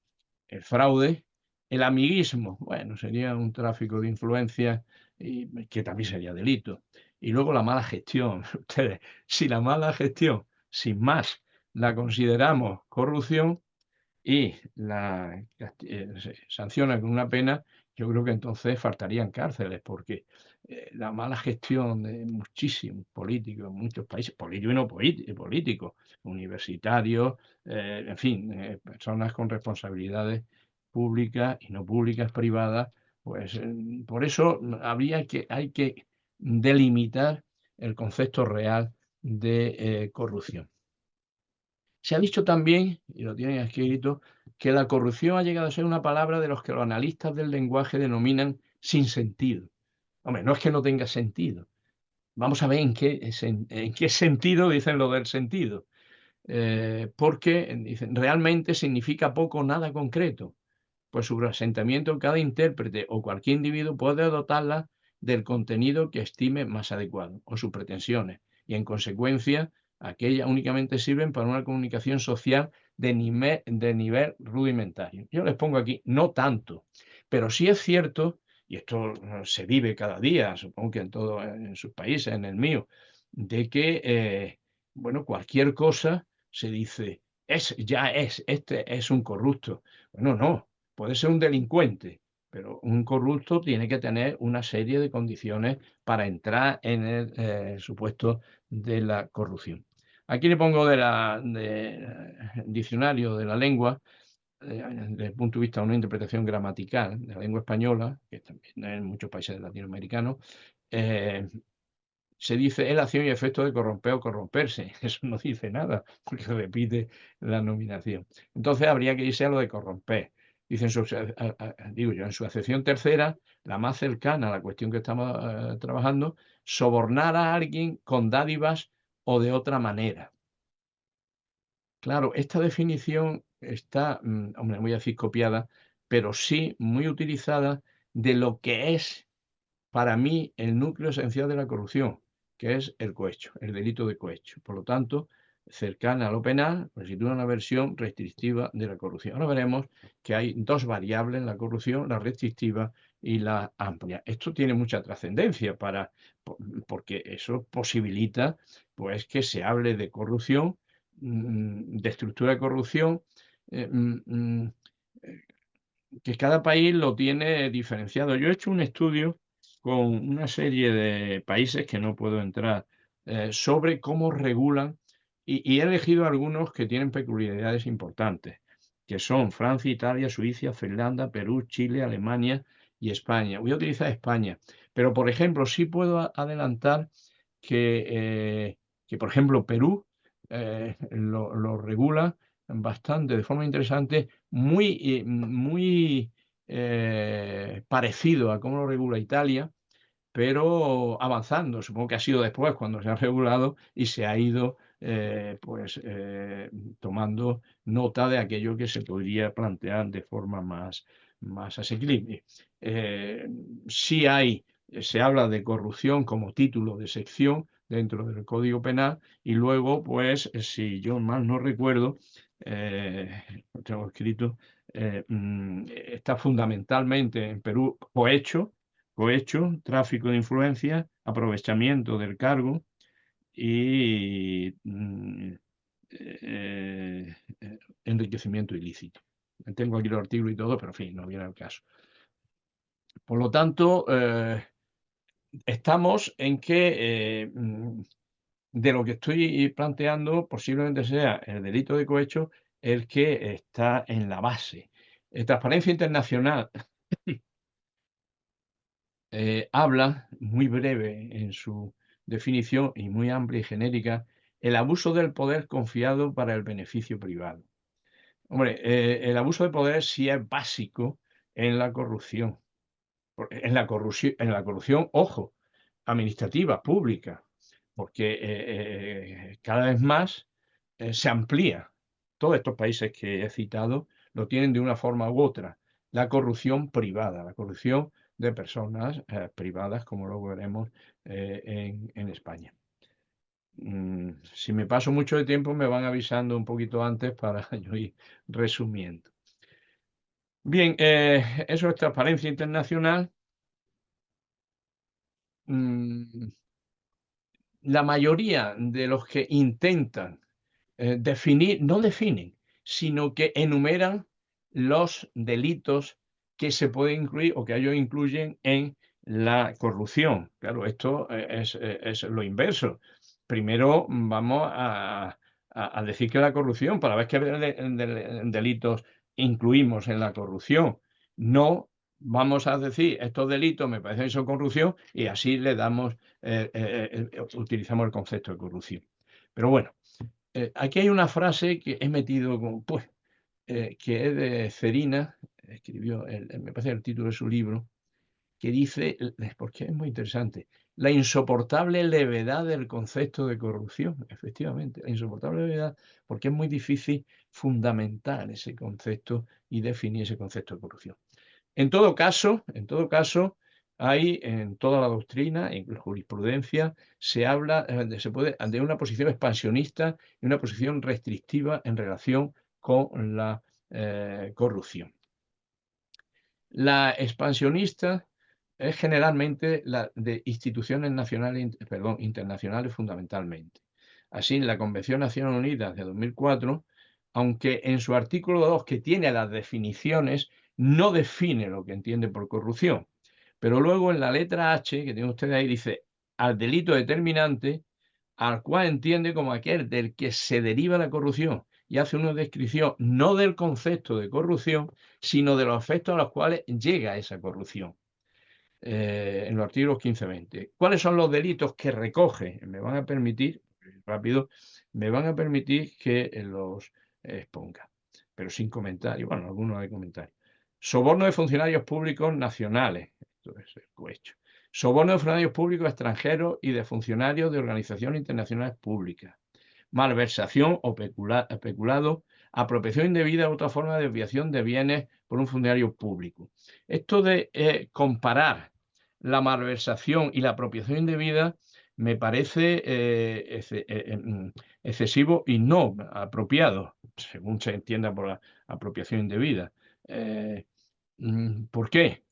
el fraude, el amiguismo, bueno, sería un tráfico de influencias y que también sería delito. Y luego la mala gestión. Ustedes, si la mala gestión, sin más, la consideramos corrupción y se sanciona con una pena, yo creo que entonces faltarían cárceles, porque la mala gestión de muchísimos políticos en muchos países, políticos y no políticos, universitarios, en fin, personas con responsabilidades públicas y no públicas, privadas, pues por eso hay que delimitar el concepto real de corrupción. Se ha dicho también, y lo tienen escrito, que la corrupción ha llegado a ser una palabra de los que los analistas del lenguaje denominan sin sentido. Hombre, no es que no tenga sentido. Vamos a ver en qué sentido dicen lo del sentido. Porque dicen, realmente significa poco o nada concreto, pues su asentamiento cada intérprete o cualquier individuo puede dotarla del contenido que estime más adecuado o sus pretensiones, y en consecuencia aquellas únicamente sirven para una comunicación social de nivel rudimentario. Yo les pongo aquí, no tanto, pero sí es cierto, y esto se vive cada día, supongo que en todos en sus países, en el mío, de que, bueno, cualquier cosa se dice, este es un corrupto. Bueno, no, puede ser un delincuente, pero un corrupto tiene que tener una serie de condiciones para entrar en el supuesto de la corrupción. Aquí le pongo diccionario de la lengua, desde el punto de vista de una interpretación gramatical de la lengua española, que también en muchos países latinoamericanos, eh, se dice es la acción y efecto de corromper o corromperse. Eso no dice nada, porque repite la nominación. Entonces habría que irse a lo de corromper. Dice digo yo, en su acepción tercera, la más cercana a la cuestión que estamos trabajando, sobornar a alguien con dádivas o de otra manera. Claro, esta definición está, hombre, voy a decir copiada, pero sí muy utilizada de lo que es para mí el núcleo esencial de la corrupción, que es el cohecho, el delito de cohecho. Por lo tanto, cercana a lo penal, constituye una versión restrictiva de la corrupción. Ahora veremos que hay dos variables en la corrupción, la restrictiva y la amplia. Esto tiene mucha trascendencia porque eso posibilita pues, que se hable de corrupción, de estructura de corrupción, eh, mm, mm, eh, que cada país lo tiene diferenciado. Yo he hecho un estudio con una serie de países que no puedo entrar, sobre cómo regulan, y he elegido algunos que tienen peculiaridades importantes, que son Francia, Italia, Suiza, Finlandia, Perú, Chile, Alemania y España. Voy a utilizar España, pero por ejemplo, sí puedo adelantar que, por ejemplo, Perú lo regula bastante, de forma interesante, muy parecido a cómo lo regula Italia, pero avanzando. Supongo que ha sido después cuando se ha regulado y se ha ido tomando nota de aquello que se podría plantear de forma más asequible. Sí se habla de corrupción como título de sección dentro del Código Penal y luego, pues, si yo mal no recuerdo, lo tengo escrito, está fundamentalmente en Perú cohecho, tráfico de influencia, aprovechamiento del cargo y eh, enriquecimiento ilícito. Tengo aquí los artículos y todo, pero en fin, no viene al caso. Por lo tanto, estamos en que de lo que estoy planteando posiblemente sea el delito de cohecho el que está en la base. Transparencia Internacional habla, muy breve en su definición y muy amplia y genérica, el abuso del poder confiado para el beneficio privado. Hombre, el abuso de poder sí es básico en la corrupción. En la corrupción, ojo, administrativa, pública, porque cada vez más se amplía. Todos estos países que he citado lo tienen de una forma u otra. La corrupción privada, la corrupción de personas privadas, como luego veremos en España. Si me paso mucho de tiempo, me van avisando un poquito antes para yo ir resumiendo. Bien, eso es transparencia internacional. Mm, la mayoría de los que intentan definir, no definen, sino que enumeran los delitos que se puede incluir o que ellos incluyen en la corrupción. Claro, esto es lo inverso. Primero vamos a decir que la corrupción, para ver qué delitos incluimos en la corrupción. No vamos a decir estos delitos me parecen que son corrupción y así le damos, utilizamos el concepto de corrupción. Pero bueno, aquí hay una frase que he metido pues, que es de Cerina, escribió, me parece el título de su libro, que dice, porque es muy interesante, la insoportable levedad del concepto de corrupción, efectivamente, la insoportable levedad, porque es muy difícil fundamentar ese concepto y definir ese concepto de corrupción. En todo caso, hay en toda la doctrina, en la jurisprudencia, se habla, se puede, de una posición expansionista y una posición restrictiva en relación con la corrupción. La expansionista es generalmente la de instituciones nacionales, perdón, internacionales fundamentalmente. Así, la Convención de Naciones Unidas de 2004, aunque en su artículo 2, que tiene las definiciones, no define lo que entiende por corrupción. Pero luego en la letra H, que tienen ustedes ahí, dice al delito determinante, al cual entiende como aquel del que se deriva la corrupción, y hace una descripción no del concepto de corrupción, sino de los efectos a los cuales llega esa corrupción. En los artículos 15-20. ¿Cuáles son los delitos que recoge? Me van a permitir, rápido, me van a permitir que los exponga, pero sin comentarios. Bueno, algunos hay comentarios. Soborno de funcionarios públicos nacionales. Esto es el cohecho. Soborno de funcionarios públicos extranjeros y de funcionarios de organizaciones internacionales públicas. Malversación o peculado, apropiación indebida u otra forma de desviación de bienes por un funcionario público. Esto de comparar la malversación y la apropiación indebida me parece excesivo y no apropiado, según se entienda por la apropiación indebida. ¿Por qué?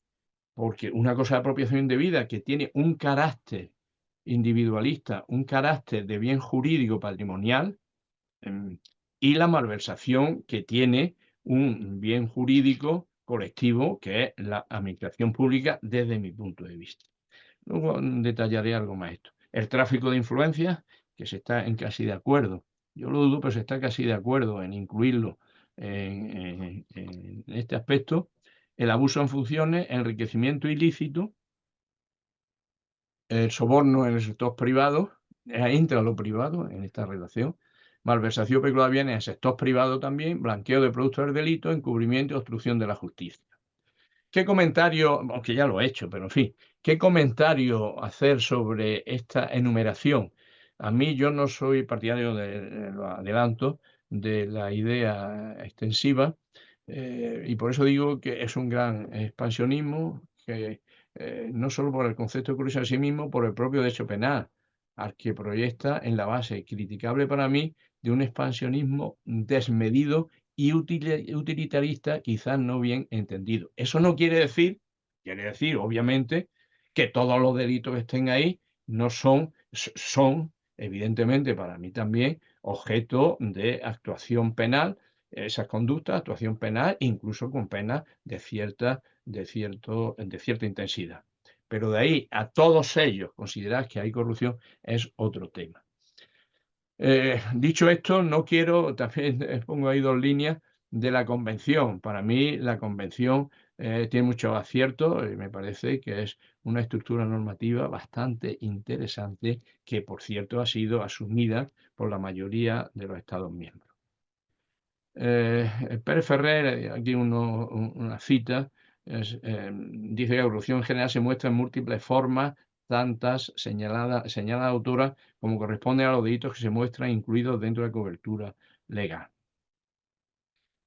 Porque una cosa de apropiación indebida que tiene un carácter individualista, un carácter de bien jurídico patrimonial, y la malversación que tiene un bien jurídico colectivo, que es la administración pública desde mi punto de vista. Luego detallaré algo más esto. El tráfico de influencias, que se está en casi de acuerdo. Yo lo dudo, pero se está casi de acuerdo en incluirlo en este aspecto. El abuso en funciones, enriquecimiento ilícito, el soborno en el sector privado, entra lo privado en esta relación, malversación peculada de bienes en el sector privado también, blanqueo de productos del delito, encubrimiento y obstrucción de la justicia. ¿Qué comentario, aunque ya lo he hecho, pero en fin, qué comentario hacer sobre esta enumeración? A mí yo no soy partidario, lo adelanto, de la idea extensiva, y por eso digo que es un gran expansionismo, que no solo por el concepto de corrupción en sí mismo, por el propio derecho penal, al que proyecta en la base, criticable para mí, de un expansionismo desmedido y utilitarista, quizás no bien entendido. Eso no quiere decir, obviamente, que todos los delitos que estén ahí no son, evidentemente, para mí también, objeto de actuación penal, esas conductas, actuación penal, incluso con penas de cierta intensidad. Pero de ahí a todos ellos considerar que hay corrupción es otro tema. Dicho esto, no quiero, también pongo ahí dos líneas de la convención. Para mí la convención tiene muchos aciertos y me parece que es una estructura normativa bastante interesante que, por cierto, ha sido asumida por la mayoría de los Estados miembros. Pérez Ferrer, aquí una cita, dice que la corrupción en general se muestra en múltiples formas, tantas señala la autora, como corresponde a los delitos que se muestran incluidos dentro de la cobertura legal.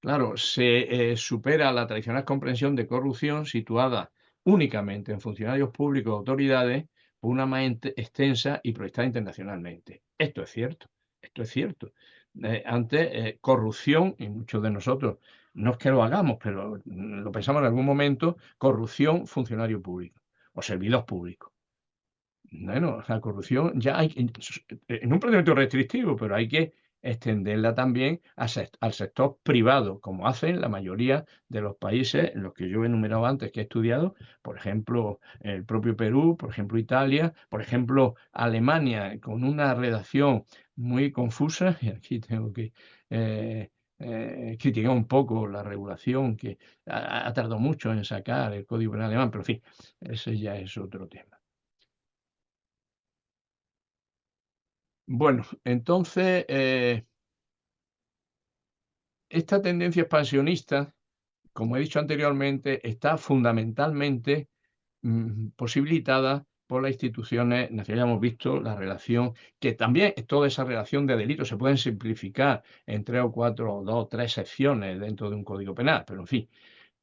Claro, se supera la tradicional comprensión de corrupción situada únicamente en funcionarios públicos o autoridades por una más extensa y proyectada internacionalmente. Esto es cierto, esto es cierto. Antes, corrupción, y muchos de nosotros, no es que lo hagamos, pero lo pensamos en algún momento, corrupción, funcionario público o servidor público. Bueno, la corrupción ya hay, en un procedimiento restrictivo, pero hay que extenderla también al sector privado, como hacen la mayoría de los países en los que yo he enumerado antes que he estudiado, por ejemplo, el propio Perú, por ejemplo, Italia, por ejemplo, Alemania, con una redacción muy confusa, y aquí tengo que criticar un poco la regulación que ha tardado mucho en sacar el Código Penal alemán, pero en fin, ese ya es otro tema. Bueno, entonces, esta tendencia expansionista, como he dicho anteriormente, está fundamentalmente posibilitada por las instituciones nacionales. Ya hemos visto la relación, que también toda esa relación de delitos se pueden simplificar en 3 o 4 o 2 o 3 secciones dentro de un código penal, pero en fin.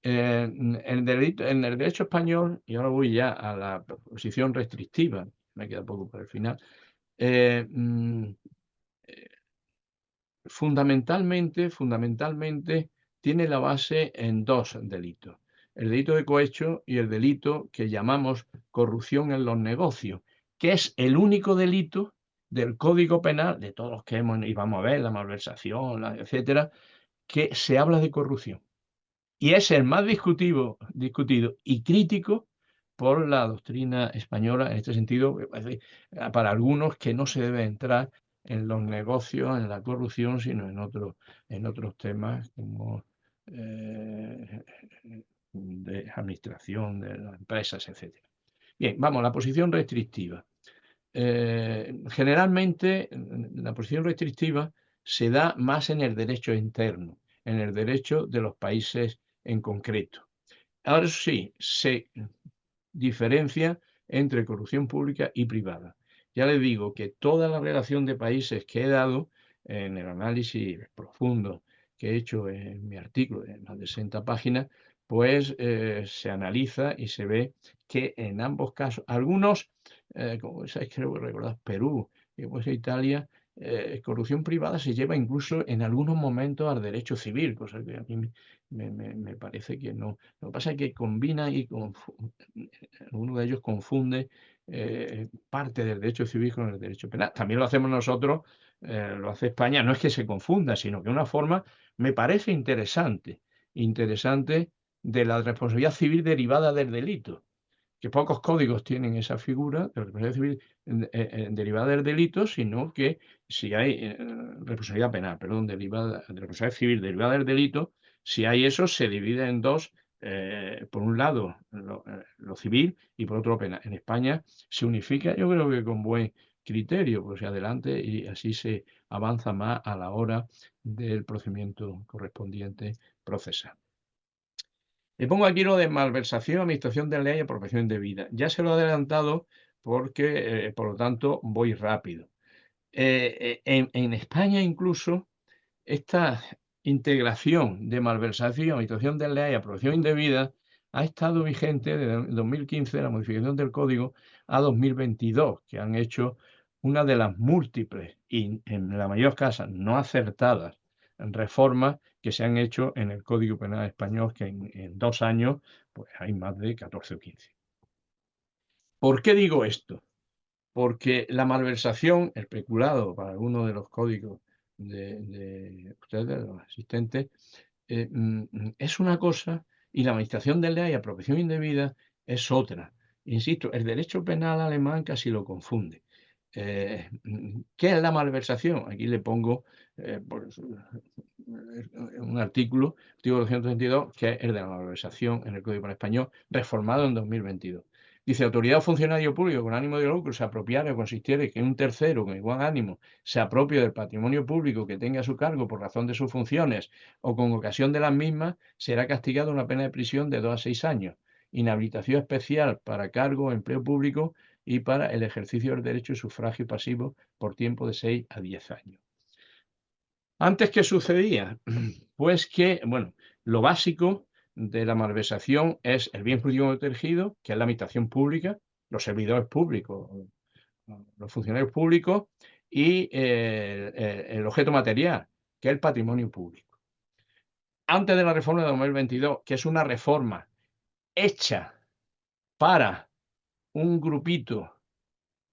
En el derecho español, y ahora voy ya a la posición restrictiva, me queda poco para el final, eh, mm, fundamentalmente tiene la base en dos delitos: el delito de cohecho y el delito que llamamos corrupción en los negocios, que es el único delito del Código Penal, de todos los que y vamos a ver, la malversación, etcétera, que se habla de corrupción. Y es el más discutido y crítico por la doctrina española. En este sentido, me parece, para algunos, que no se debe entrar en los negocios, en la corrupción, sino en otros temas como eh, de administración de las empresas, etcétera. Bien, vamos, la posición restrictiva. Generalmente, la posición restrictiva se da más en el derecho interno, en el derecho de los países en concreto. Ahora, eso sí, se diferencia entre corrupción pública y privada. Ya les digo que toda la relación de países que he dado en el análisis profundo que he hecho en mi artículo de más de 60 páginas, pues se analiza y se ve que en ambos casos, algunos, como sabéis, creo que recordad, Perú y pues Italia, corrupción privada se lleva incluso en algunos momentos al derecho civil, cosa que a mí me parece que no. Lo que pasa es que combina y uno de ellos confunde parte del derecho civil con el derecho penal. También lo hacemos nosotros, lo hace España. No es que se confunda, sino que una forma me parece interesante de la responsabilidad civil derivada del delito, que pocos códigos tienen esa figura de responsabilidad civil derivada del delito, sino que si hay responsabilidad penal, perdón, derivada de responsabilidad civil derivada del delito, si hay eso, se divide en dos. Por un lado, lo civil, y por otro, penal. En España se unifica, yo creo que con buen criterio, pues se adelante y así se avanza más a la hora del procedimiento correspondiente procesal. Le pongo aquí lo de malversación, administración de ley y apropiación indebida. Ya se lo he adelantado porque, por lo tanto, voy rápido. En España incluso esta integración de malversación, administración de ley y apropiación indebida ha estado vigente desde 2015, la modificación del código, a 2022, que han hecho una de las múltiples y, en la mayor casos, no acertadas reformas que se han hecho en el Código Penal español, que en 2 años pues hay más de 14 o 15. ¿Por qué digo esto? Porque la malversación, el peculado, para algunos de los códigos de ustedes, de los asistentes, es una cosa, y la administración de ley y apropiación indebida es otra. Insisto, el derecho penal alemán casi lo confunde. ¿Qué es la malversación? Aquí le pongo un artículo 232, que es el de la malversación en el Código Penal español, reformado en 2022. Dice: autoridad o funcionario público con ánimo de lucro se apropiare o consistiere que un tercero con igual ánimo se apropie del patrimonio público que tenga a su cargo por razón de sus funciones o con ocasión de las mismas, será castigado una pena de prisión de 2 a 6 años, inhabilitación especial para cargo o empleo público y para el ejercicio del derecho de sufragio pasivo por tiempo de 6 a 10 años. Antes, ¿qué sucedía? Pues que, bueno, lo básico de la malversación es el bien jurídico protegido, que es la administración pública, los servidores públicos, los funcionarios públicos, y el objeto material, que es el patrimonio público. Antes de la reforma de 2022, que es una reforma hecha para un grupito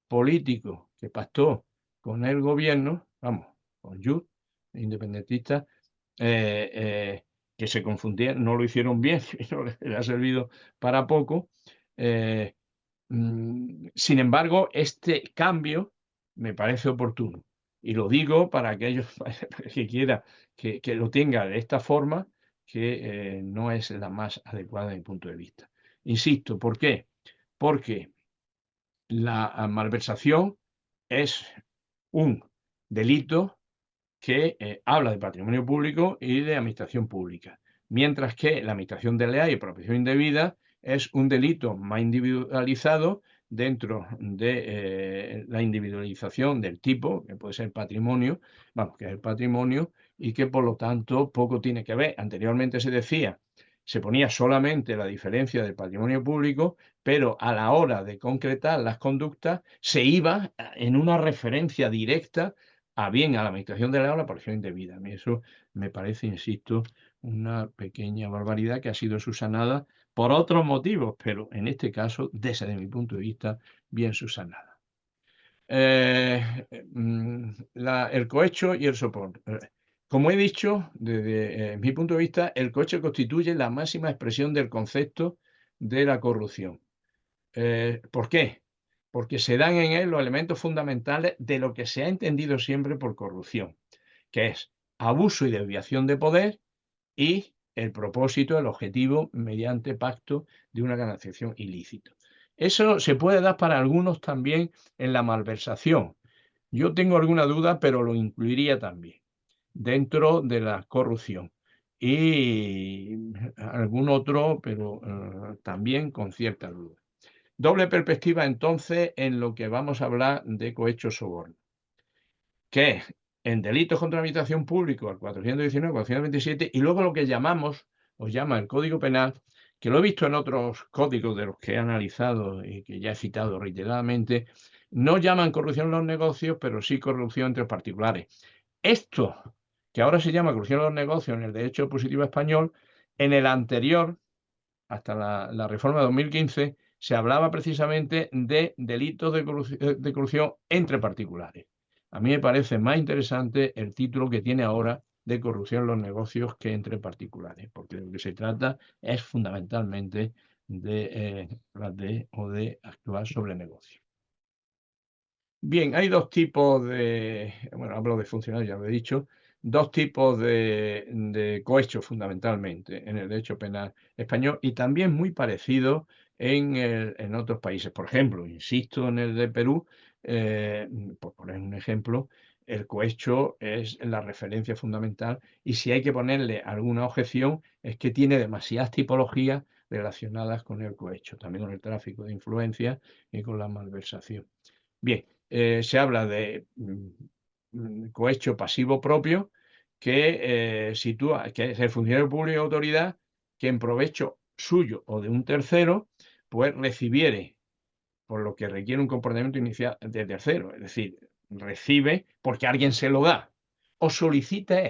político que pactó con el gobierno, vamos, con Junts, independentistas, que se confundieron, no lo hicieron bien, y no les ha servido para poco. Sin embargo, este cambio me parece oportuno. Y lo digo para aquellos que quiera que lo tenga de esta forma, que no es la más adecuada desde mi punto de vista. Insisto, ¿por qué? Porque la malversación es un delito que habla de patrimonio público y de administración pública, mientras que la administración desleal y apropiación indebida es un delito más individualizado dentro de la individualización del tipo, que puede ser patrimonio, vamos, que es el patrimonio, y que por lo tanto poco tiene que ver. Anteriormente se decía, se ponía solamente la diferencia del patrimonio público, pero a la hora de concretar las conductas se iba en una referencia directa a bien a la administración de la o por indebida. A mí eso me parece, insisto, una pequeña barbaridad que ha sido subsanada por otros motivos, pero en este caso, desde mi punto de vista, bien subsanada. El cohecho y el soporte. Como he dicho, desde mi punto de vista, el cohecho constituye la máxima expresión del concepto de la corrupción. ¿Por qué? Porque se dan en él los elementos fundamentales de lo que se ha entendido siempre por corrupción, que es abuso y desviación de poder y el propósito, el objetivo, mediante pacto de una gananciación ilícita. Eso se puede dar para algunos también en la malversación. Yo tengo alguna duda, pero lo incluiría también dentro de la corrupción. Y algún otro, pero también con cierta duda. Doble perspectiva, entonces, en lo que vamos a hablar de cohecho soborno, que es en delitos contra la administración pública, el 419, 427, y luego lo que llamamos, o llama el Código Penal, que lo he visto en otros códigos de los que he analizado y que ya he citado reiteradamente, no llaman corrupción en los negocios, pero sí corrupción entre particulares. Esto, que ahora se llama corrupción en los negocios en el derecho positivo español, en el anterior, hasta la reforma de 2015, se hablaba precisamente de delitos de corrupción entre particulares. A mí me parece más interesante el título que tiene ahora de corrupción en los negocios que entre particulares, porque de lo que se trata es fundamentalmente de actuar sobre negocios. Bien, hay dos tipos bueno, hablo de funcionarios, ya lo he dicho, dos tipos de cohecho fundamentalmente en el derecho penal español y también muy parecido en otros países. Por ejemplo, insisto en el de Perú, por poner un ejemplo, el cohecho es la referencia fundamental y si hay que ponerle alguna objeción es que tiene demasiadas tipologías relacionadas con el cohecho, también con el tráfico de influencias y con la malversación. Bien, se habla de cohecho pasivo propio que sitúa, que es el funcionario público o autoridad que en provecho suyo o de un tercero, pues recibiere, por lo que requiere un comportamiento inicial de tercero, es decir, recibe porque alguien se lo da, o solicita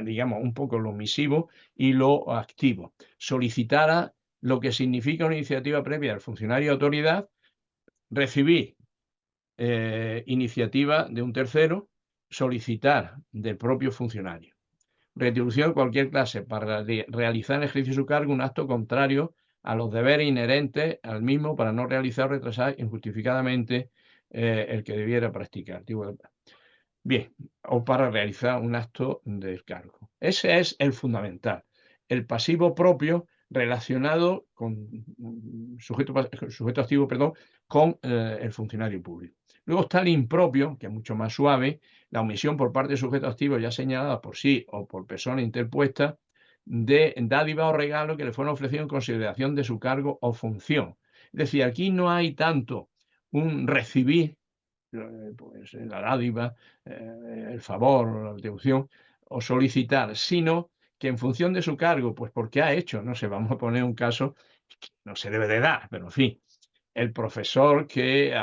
digamos, un poco lo omisivo y lo activo. Solicitara lo que significa una iniciativa previa del funcionario o autoridad, recibir iniciativa de un tercero, solicitar del propio funcionario. Retribución de cualquier clase para realizar en ejercicio de su cargo un acto contrario a los deberes inherentes al mismo para no realizar o retrasar injustificadamente el que debiera practicar. Bien, o para realizar un acto del cargo. Ese es el fundamental. El pasivo propio relacionado con sujeto activo, perdón, con el funcionario público. Luego está el impropio, que es mucho más suave, la omisión por parte del sujeto activo ya señalada por sí o por persona interpuesta de dádiva o regalo que le fueron ofrecidos en consideración de su cargo o función. Es decir, aquí no hay tanto un recibir pues, la dádiva, el favor, la retribución o solicitar, sino que en función de su cargo, pues porque ha hecho, no sé, vamos a poner un caso que no se debe de dar, pero en fin, al profesor que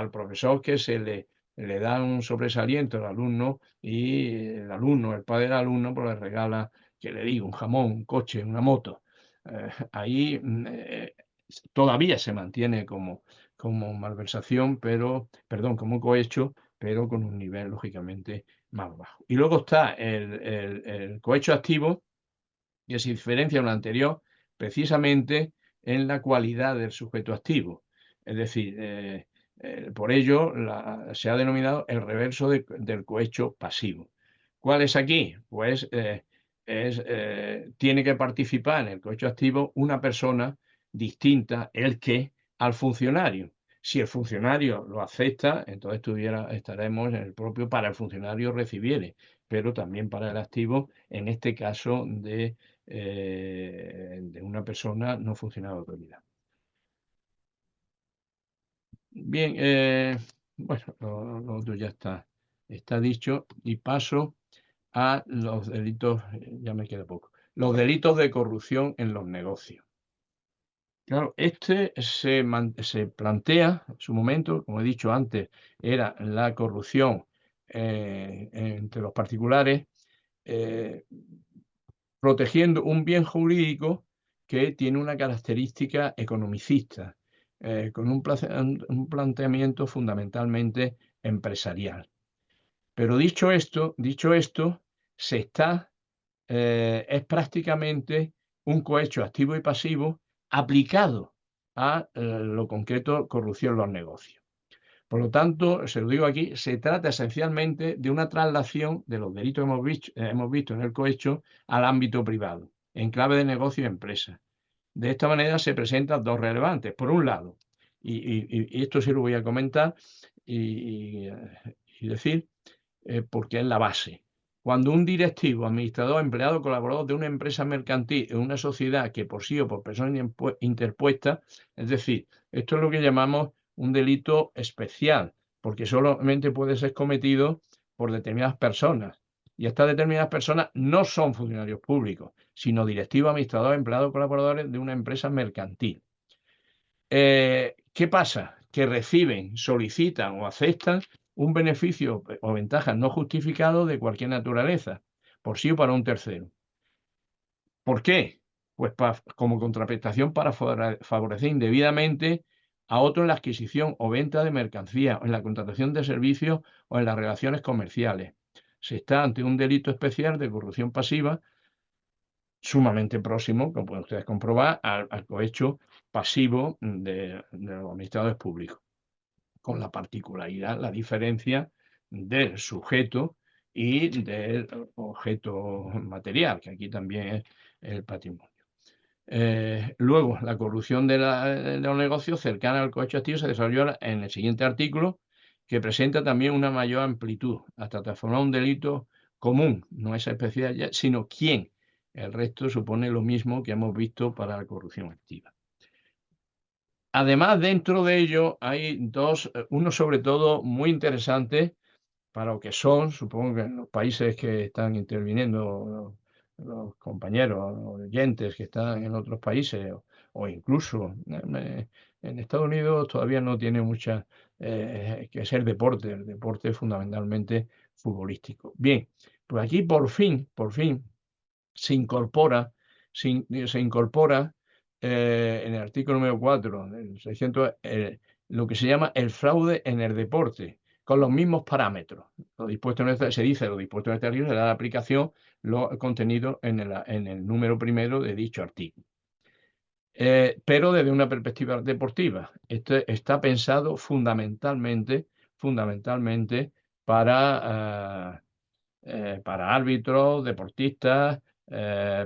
le da un sobresaliente al alumno y el alumno, el padre del alumno, pues le regala, que le digo, un jamón, un coche, una moto. Ahí todavía se mantiene como malversación, pero, perdón, como cohecho, pero con un nivel lógicamente más bajo. Y luego está el cohecho activo, que se diferencia de lo anterior precisamente en la cualidad del sujeto activo. Es decir, por ello se ha denominado el reverso del cohecho pasivo. ¿Cuál es aquí? Pues tiene que participar en el cohecho activo una persona distinta, el que, al funcionario. Si el funcionario lo acepta, entonces estaremos en el propio para el funcionario recibiere, pero también para el activo, en este caso de una persona no funcionaria de autoridad. Bien, bueno, lo otro ya está dicho y paso a los delitos, ya me queda poco, los delitos de corrupción en los negocios. Claro, se plantea en su momento, como he dicho antes, era la corrupción entre los particulares, eh, protegiendo un bien jurídico que tiene una característica economicista, con un planteamiento fundamentalmente empresarial. Pero dicho esto, es prácticamente un cohecho activo y pasivo aplicado a lo concreto, corrupción en los negocios. Por lo tanto, se lo digo aquí, se trata esencialmente de una traslación de los delitos que hemos visto en el cohecho al ámbito privado, en clave de negocio y empresa. De esta manera se presentan dos relevantes. Por un lado, y esto sí lo voy a comentar y decir, porque es la base. Cuando un directivo, administrador, empleado o colaborador de una empresa mercantil en una sociedad que por sí o por persona interpuesta, es decir, esto es lo que llamamos un delito especial, porque solamente puede ser cometido por determinadas personas. Y estas determinadas personas no son funcionarios públicos, sino directivos, administradores, empleados o colaboradores de una empresa mercantil. ¿Qué pasa? Que reciben, solicitan o aceptan un beneficio o ventaja no justificado de cualquier naturaleza, por sí o para un tercero. ¿Por qué? Pues como contraprestación para favorecer indebidamente a otro en la adquisición o venta de mercancía, o en la contratación de servicios o en las relaciones comerciales. Se está ante un delito especial de corrupción pasiva sumamente próximo, como pueden ustedes comprobar, al cohecho pasivo de los administradores públicos, con la particularidad, la diferencia del sujeto y del objeto material, que aquí también es el patrimonio. Luego, la corrupción de los negocios cercana al cohecho activo se desarrolla en el siguiente artículo, que presenta también una mayor amplitud, hasta transformar un delito común, no es especial, sino quién. El resto supone lo mismo que hemos visto para la corrupción activa. Además, dentro de ello hay uno sobre todo muy interesante para lo que son, supongo que en los países que están interviniendo los compañeros, los oyentes que están en otros países, o incluso en Estados Unidos todavía no tiene mucha que ser deporte, el deporte es fundamentalmente futbolístico. Bien, pues aquí por fin se incorpora, se incorpora en el artículo número 4 del 600, lo que se llama el fraude en el deporte, con los mismos parámetros. Lo dispuesto en se dice, lo dispuesto en este artículo, se da la aplicación lo contenido en el número primero de dicho artículo. Pero desde una perspectiva deportiva. Este está pensado fundamentalmente para árbitros, deportistas,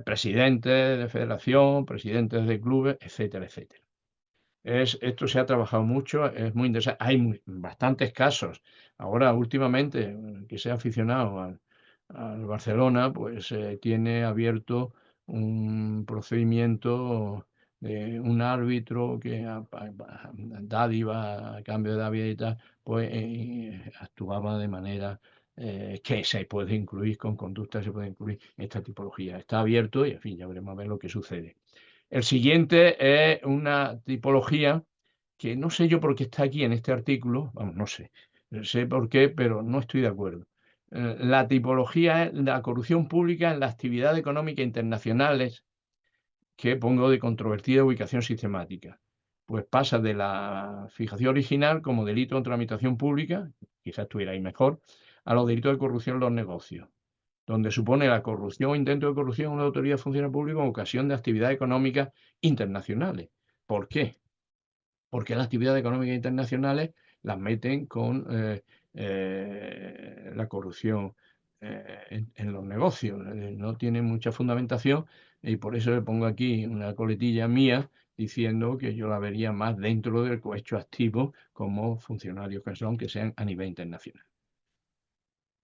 presidentes de federación, presidentes de clubes, etcétera, etcétera. Esto se ha trabajado mucho, es muy interesante. Hay bastantes casos. Ahora, últimamente, que se ha aficionado al Barcelona, pues tiene abierto un procedimiento de un árbitro que dádiva, a cambio de dádiva y tal, pues actuaba de manera que se puede incluir con conducta, se puede incluir esta tipología. Está abierto y, en fin, ya veremos a ver lo que sucede. El siguiente es una tipología que no sé yo por qué está aquí en este artículo, vamos, no sé, sé por qué, pero no estoy de acuerdo. La tipología es la corrupción pública en la actividad económica internacionales que pongo de controvertida ubicación sistemática. pues pasa de la fijación original como delito contra la administración pública, quizás estuviera ahí mejor, a los delitos de corrupción en los negocios, donde supone la corrupción o intento de corrupción en una autoridad funcionaria pública en ocasión de actividades económicas internacionales. ¿Por qué? Porque las actividades económicas internacionales las meten con la corrupción en los negocios. No tiene mucha fundamentación y por eso le pongo aquí una coletilla mía diciendo que yo la vería más dentro del cohecho activo como funcionarios que sean a nivel internacional.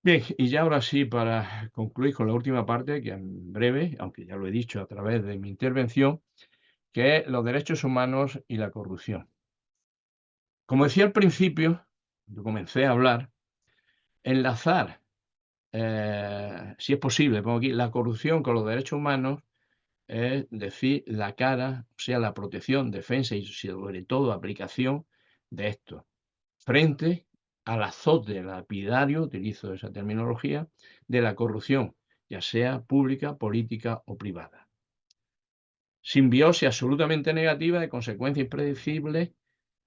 Bien, y ya ahora sí, para concluir con la última parte, que en breve, aunque ya lo he dicho a través de mi intervención, que es los derechos humanos y la corrupción. Como decía al principio, cuando comencé a hablar, enlazar, si es posible, pongo aquí, la corrupción con los derechos humanos, es decir, la cara, o sea, la protección, defensa y sobre todo aplicación de esto, frente al azote lapidario, utilizo esa terminología, de la corrupción, ya sea pública, política o privada. Simbiosis absolutamente negativa de consecuencias impredecibles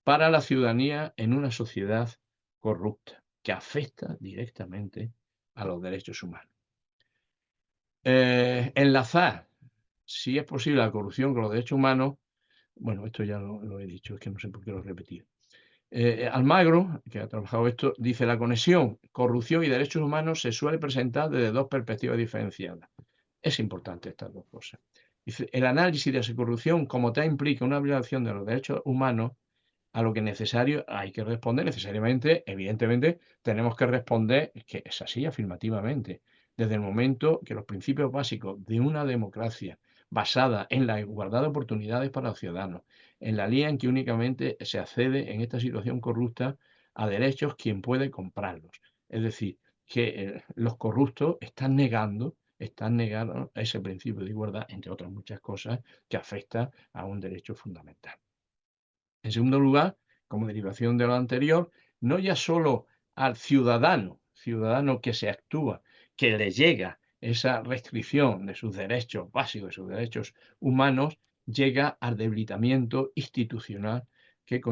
para la ciudadanía en una sociedad corrupta, que afecta directamente a los derechos humanos. Enlazar, si es posible, la corrupción con los derechos humanos, bueno, esto ya lo he dicho, es que no sé por qué lo he repetido. Almagro, que ha trabajado esto, dice: la conexión corrupción y derechos humanos se suele presentar desde dos perspectivas diferenciadas. Es importante estas dos cosas. Dice: el análisis de esa corrupción como tal implica una violación de los derechos humanos, a lo que necesario hay que responder necesariamente, evidentemente, tenemos que responder que es así afirmativamente. Desde el momento que los principios básicos de una democracia basada en la igualdad de oportunidades para los ciudadanos, en la línea en que únicamente se accede en esta situación corrupta a derechos quien puede comprarlos. Es decir, que los corruptos están negando ese principio de igualdad, entre otras muchas cosas, que afecta a un derecho fundamental. En segundo lugar, como derivación de lo anterior, no ya solo al ciudadano que se actúa, que le llega esa restricción de sus derechos básicos, de sus derechos humanos, llega al debilitamiento institucional que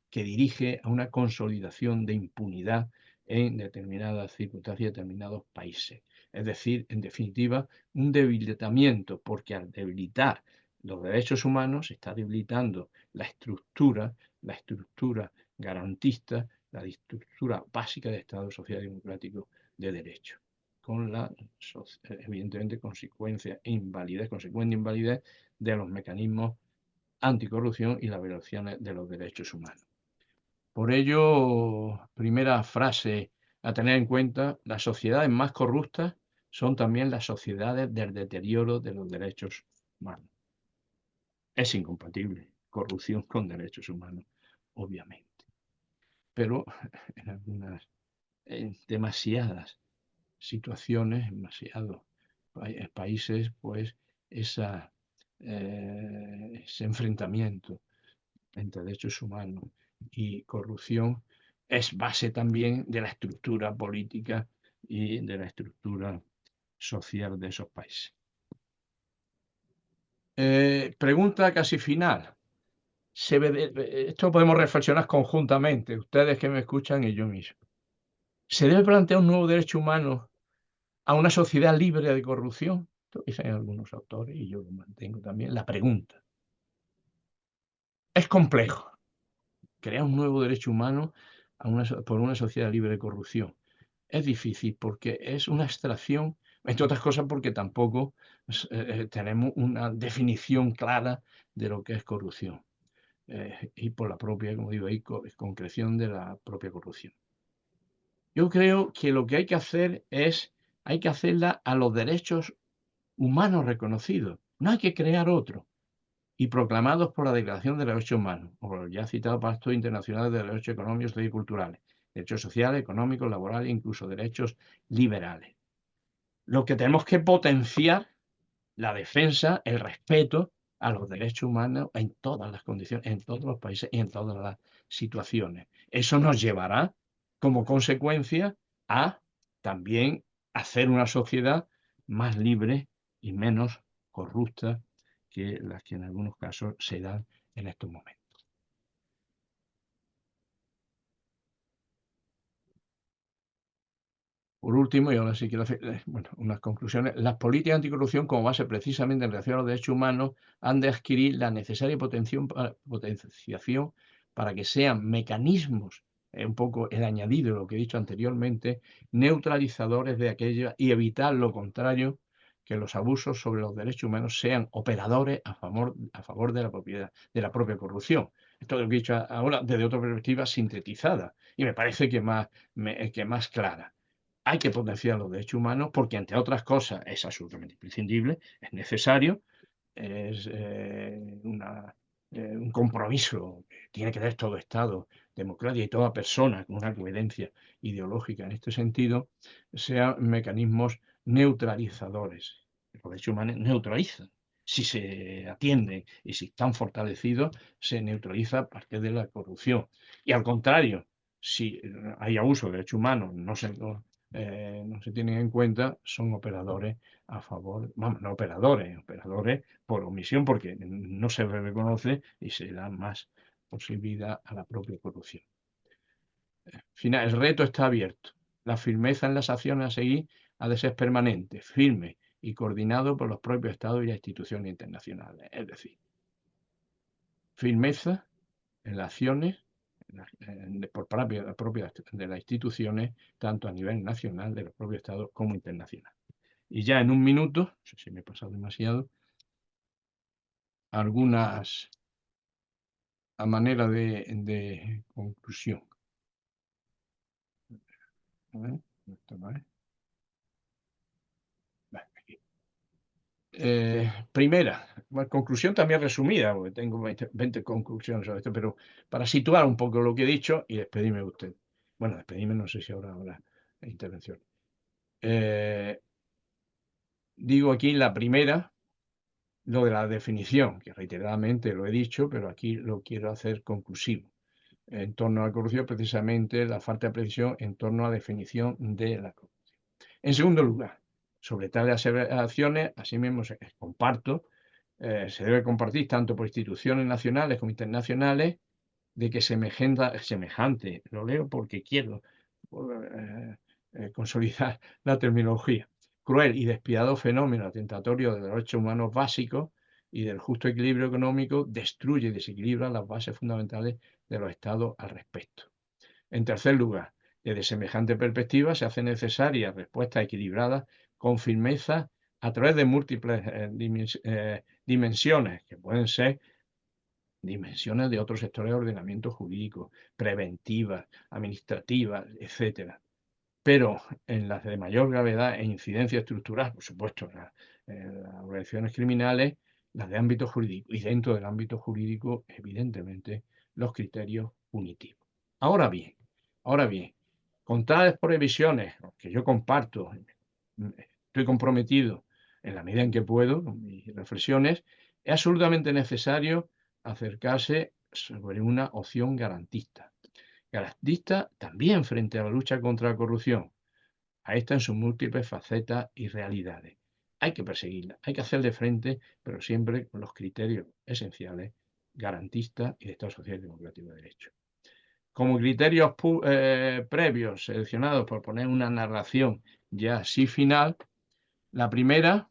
que dirige a una consolidación de impunidad en determinadas circunstancias, determinados países. Es decir, en definitiva, un debilitamiento, porque al debilitar los derechos humanos se está debilitando la estructura garantista, la estructura básica de Estado social y democrático de derecho, con la, evidentemente, consecuente invalidez de los mecanismos anticorrupción y las violaciones de los derechos humanos. Por ello, primera frase a tener en cuenta: las sociedades más corruptas son también las sociedades del deterioro de los derechos humanos. Es incompatible corrupción con derechos humanos, obviamente. Pero en algunas, demasiadas situaciones, demasiados países, pues ese enfrentamiento entre derechos humanos y corrupción es base también de la estructura política y de la estructura social de esos países. Pregunta casi final. Esto podemos reflexionar conjuntamente, ustedes que me escuchan y yo mismo. ¿Se debe plantear un nuevo derecho humano a una sociedad libre de corrupción? Esto dicen algunos autores y yo lo mantengo también. La pregunta. Es complejo crear un nuevo derecho humano por una sociedad libre de corrupción. Es difícil porque es una abstracción, entre otras cosas porque tampoco tenemos una definición clara de lo que es corrupción. Y por la propia, como digo, concreción de la propia corrupción. Yo creo que lo que hay que hacer hay que hacerla a los derechos humanos reconocidos, no hay que crear otros, y proclamados por la Declaración de los Derechos Humanos, o por el ya citado Pacto Internacional de Derechos Económicos y Culturales, derechos sociales, económicos, laborales e incluso derechos liberales. Lo que tenemos que potenciar la defensa, el respeto a los derechos humanos en todas las condiciones, en todos los países y en todas las situaciones. Eso nos llevará, como consecuencia, a también hacer una sociedad más libre y menos corrupta que las que en algunos casos se dan en estos momentos. Por último, y ahora sí quiero hacer bueno, unas conclusiones, las políticas anticorrupción como base precisamente en relación a los derechos humanos han de adquirir la necesaria potenciación para que sean mecanismos, un poco el añadido de lo que he dicho anteriormente, neutralizadores de aquello y evitar lo contrario, que los abusos sobre los derechos humanos sean operadores a favor de la propiedad, de la propia corrupción. Esto lo que he dicho ahora desde otra perspectiva sintetizada y me parece que más clara. Hay que potenciar los derechos humanos porque, entre otras cosas, es absolutamente imprescindible, es necesario, es un compromiso que tiene que tener todo Estado democrático y toda persona con una coherencia ideológica en este sentido, sean mecanismos neutralizadores. Los derechos humanos neutralizan. Si se atienden y si están fortalecidos, se neutraliza a partir de la corrupción. Y al contrario, si hay abuso de derechos humanos, no se tienen en cuenta, son operadores a favor, vamos, no operadores por omisión, porque no se reconoce y se da más posibilidad a la propia corrupción. Final, el reto está abierto. La firmeza en las acciones a seguir ha de ser permanente, firme y coordinado por los propios Estados y las instituciones internacionales. Es decir, firmeza en las acciones por propia de las instituciones, tanto a nivel nacional, de los propios Estados, como internacional. Y ya en un minuto, no sé si me he pasado demasiado, algunas a manera de conclusión. A ver, esto no es. Vale, aquí. Primera, bueno, conclusión también resumida, porque tengo 20 conclusiones sobre esto, pero para situar un poco lo que he dicho y despedirme de usted. Bueno, despedirme, no sé si ahora la intervención. Digo aquí la primera, lo de la definición, que reiteradamente lo he dicho, pero aquí lo quiero hacer conclusivo. En torno a la corrupción, precisamente la falta de precisión en torno a la definición de la corrupción. En segundo lugar, sobre tales aseveraciones, asimismo comparto, se debe compartir tanto por instituciones nacionales como internacionales, de que semejante, lo leo porque quiero consolidar la terminología, cruel y despiadado fenómeno atentatorio de los derechos humanos básicos y del justo equilibrio económico destruye y desequilibra las bases fundamentales de los estados al respecto. En tercer lugar, desde semejante perspectiva se hace necesaria respuestas equilibradas con firmeza a través de múltiples dimensiones, que pueden ser dimensiones de otros sectores de ordenamiento jurídico, preventivas, administrativas, etcétera. Pero en las de mayor gravedad e incidencia estructural, por supuesto, las organizaciones criminales, las de ámbito jurídico, y dentro del ámbito jurídico, evidentemente, los criterios punitivos. Ahora bien, con tales previsiones, que yo comparto, estoy comprometido en la medida en que puedo, con mis reflexiones, es absolutamente necesario acercarse sobre una opción garantista. Garantista también frente a la lucha contra la corrupción, a esta en sus múltiples facetas y realidades. Hay que perseguirla, hay que hacerle frente, pero siempre con los criterios esenciales, garantistas y de Estado Social y Democrático de Derecho. Como criterios previos seleccionados por poner una narración ya así final, la primera,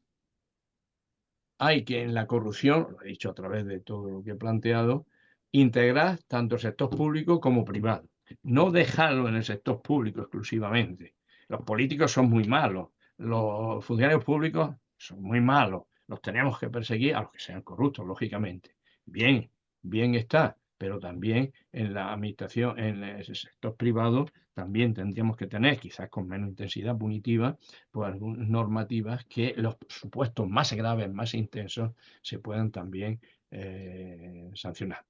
hay que en la corrupción, lo he dicho a través de todo lo que he planteado, integrar tanto el sector público como privado. No dejarlo en el sector público exclusivamente. Los políticos son muy malos, los funcionarios públicos son muy malos, los tenemos que perseguir a los que sean corruptos, lógicamente. Bien, bien está, pero también en la administración, en el sector privado, también tendríamos que tener, quizás con menos intensidad punitiva, pues algunas normativas que los supuestos más graves, más intensos, se puedan también sancionar.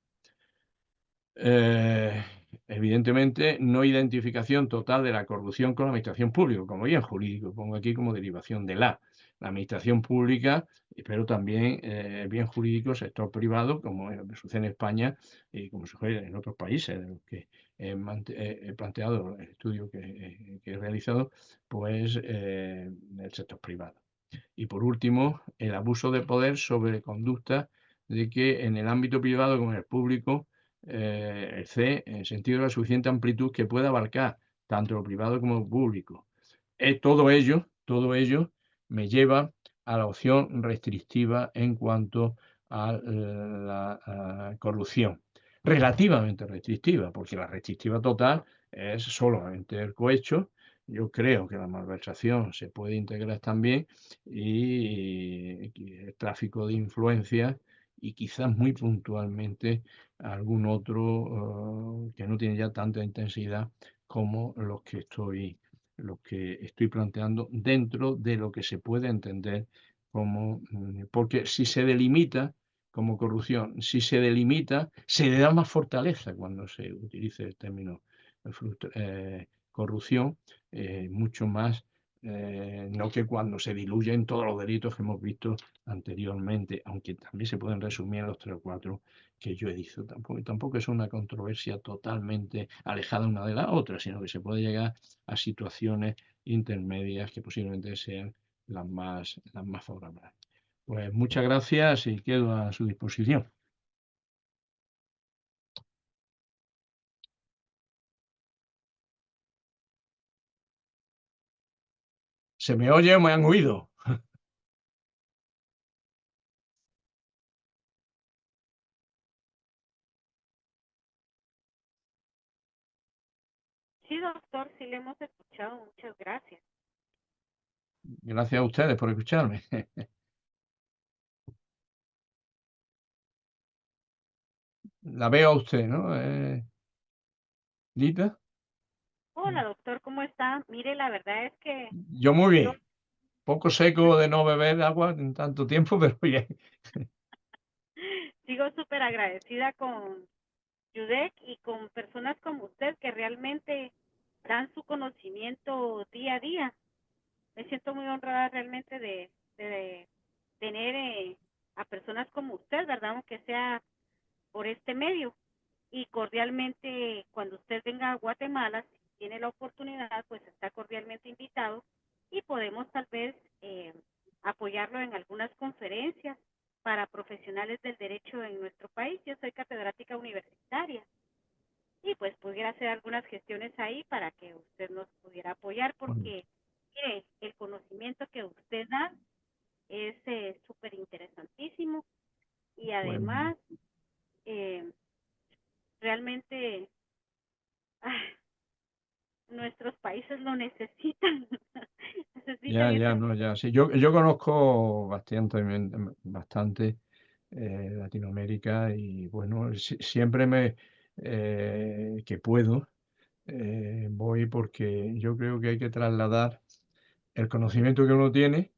Evidentemente, no identificación total de la corrupción con la administración pública, como bien jurídico, pongo aquí como derivación de la administración pública, pero también bien jurídico, sector privado, como sucede en España y como sucede en otros países, de los que he planteado el estudio que he realizado, pues el sector privado. Y por último, el abuso de poder sobre conductas de que en el ámbito privado como en el público, el C, en el sentido de la suficiente amplitud que pueda abarcar tanto lo privado como lo público. Todo ello me lleva a la opción restrictiva en cuanto a la corrupción. Relativamente restrictiva, porque la restrictiva total es solamente el cohecho. Yo creo que la malversación se puede integrar también y el tráfico de influencias y quizás muy puntualmente algún otro que no tiene ya tanta intensidad como los que estoy planteando dentro de lo que se puede entender como, porque si se delimita como corrupción, si se delimita, se le da más fortaleza cuando se utilice el término corrupción, mucho más, no que cuando se diluyen todos los delitos que hemos visto anteriormente, aunque también se pueden resumir en los tres o cuatro que yo he dicho. Tampoco es una controversia totalmente alejada una de la otra, sino que se puede llegar a situaciones intermedias que posiblemente sean las más favorables. Pues muchas gracias y quedo a su disposición. ¿Se me oye o me han oído? Sí, doctor, sí le hemos escuchado. Muchas gracias. Gracias a ustedes por escucharme. La veo a usted, ¿no? ¿Lita? Hola, doctor, ¿cómo está? Mire, la verdad es que Yo muy yo, bien. Poco yo seco de no beber agua en tanto tiempo, pero bien. sigo súper agradecida con Judek y con personas como usted que realmente dan su conocimiento día a día. Me siento muy honrada realmente de tener a personas como usted, ¿verdad? Aunque sea por este medio. Y cordialmente, cuando usted venga a Guatemala, si tiene la oportunidad, pues está cordialmente invitado y podemos tal vez apoyarlo en algunas conferencias para profesionales del derecho en nuestro país. Yo soy catedrática universitaria y pues pudiera hacer algunas gestiones ahí para que usted nos pudiera apoyar porque, mire, el conocimiento que usted da es súper interesantísimo y Pues, además eh, realmente ah, nuestros países lo necesitan, necesitan ya, ese. no, ya. Sí, yo conozco bastante Latinoamérica y bueno, siempre que puedo voy porque yo creo que hay que trasladar el conocimiento que uno tiene,